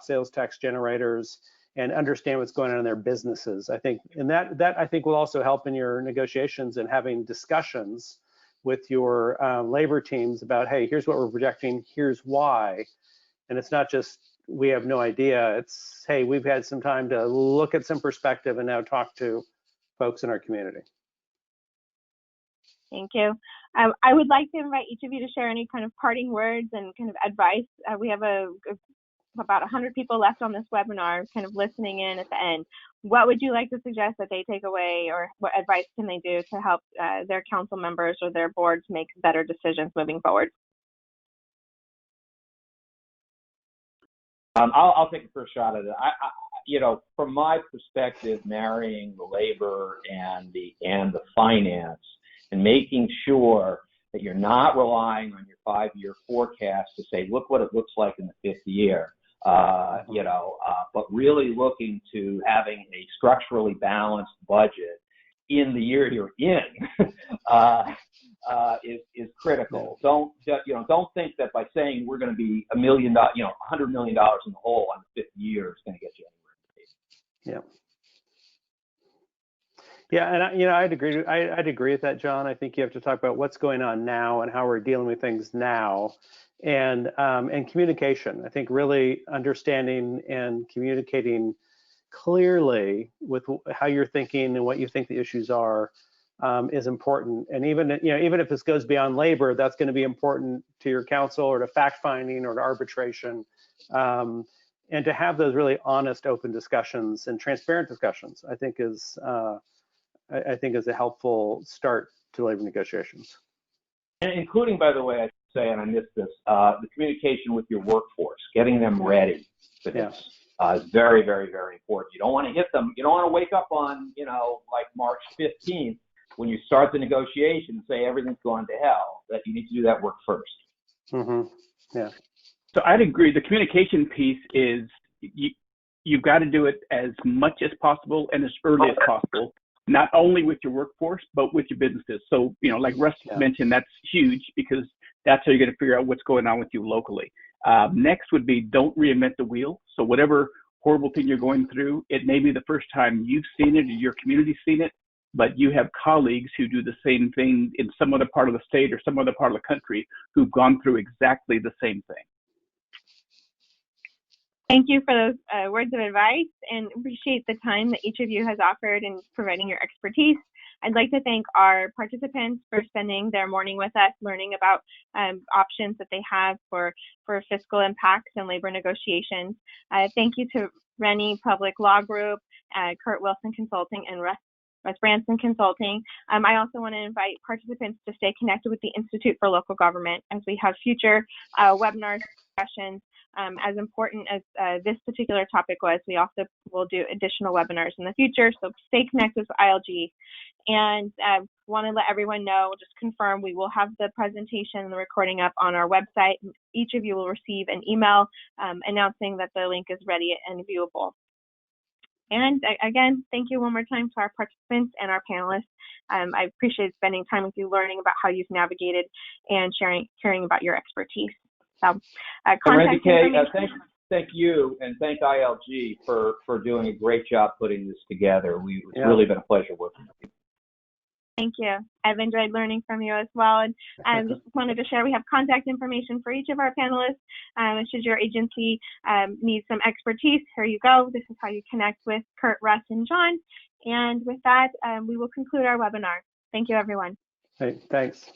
sales tax generators, and understand what's going on in their businesses. I think, and that I think will also help in your negotiations and having discussions with your labor teams about, hey, here's what we're projecting, here's why. And it's not just, we have no idea. It's, hey, we've had some time to look at some perspective and now talk to folks in our community. Thank you. I would like to invite each of you to share any kind of parting words and kind of advice. We have about 100 people left on this webinar kind of listening in at the end. What would you like to suggest that they take away, or what advice can they do to help their council members or their boards make better decisions moving forward? I'll take the first shot at it. From my perspective, marrying the labor and the finance, and making sure that you're not relying on your 5-year forecast to say, look what it looks like in the 5th year, but really looking to having a structurally balanced budget in the year you're in is critical. Don't think that by saying we're going to be $100 million in the hole on the 5th year is going to get you anywhere. Yeah. Yeah, and I'd agree with that, John. I think you have to talk about what's going on now and how we're dealing with things now, and communication. I think really understanding and communicating clearly with how you're thinking and what you think the issues are is important. And even if this goes beyond labor, that's going to be important to your council or to fact finding or to arbitration. And to have those really honest, open discussions and transparent discussions, I think is a helpful start to labor negotiations. And including, by the way, I should say, and I missed this, the communication with your workforce, getting them ready for this is very, very, very important. You don't want to hit them. You don't want to wake up on, like March 15th when you start the negotiation and say everything's going to hell. That you need to do that work first. Mm-hmm. Yeah. So I'd agree. The communication piece is you've got to do it as much as possible and as early as possible, not only with your workforce, but with your businesses. So, like Russ mentioned, that's huge because that's how you're going to figure out what's going on with you locally. Next would be don't reinvent the wheel. So whatever horrible thing you're going through, it may be the first time you've seen it or your community's seen it, but you have colleagues who do the same thing in some other part of the state or some other part of the country who've gone through exactly the same thing. Thank you for those words of advice, and appreciate the time that each of you has offered in providing your expertise. I'd like to thank our participants for spending their morning with us, learning about options that they have for fiscal impacts and labor negotiations. Thank you to Renne Public Law Group, Kurt Wilson Consulting, and Russ Branson Consulting. I also want to invite participants to stay connected with the Institute for Local Government as we have future webinars, discussions. As important as this particular topic was, we also will do additional webinars in the future, so stay connected with ILG. And want to let everyone know, just confirm, we will have the presentation and the recording up on our website. Each of you will receive an email announcing that the link is ready and viewable. And again, thank you one more time to our participants and our panelists. I appreciate spending time with you, learning about how you've navigated and sharing about your expertise. So, contact information. Thank you, and thank ILG for doing a great job putting this together. It's really been a pleasure working with you. Thank you. I've enjoyed learning from you as well. And I just wanted to share, we have contact information for each of our panelists. Should your agency need some expertise, here you go. This is how you connect with Kurt, Russ, and John. And with that, we will conclude our webinar. Thank you, everyone. Hey, thanks.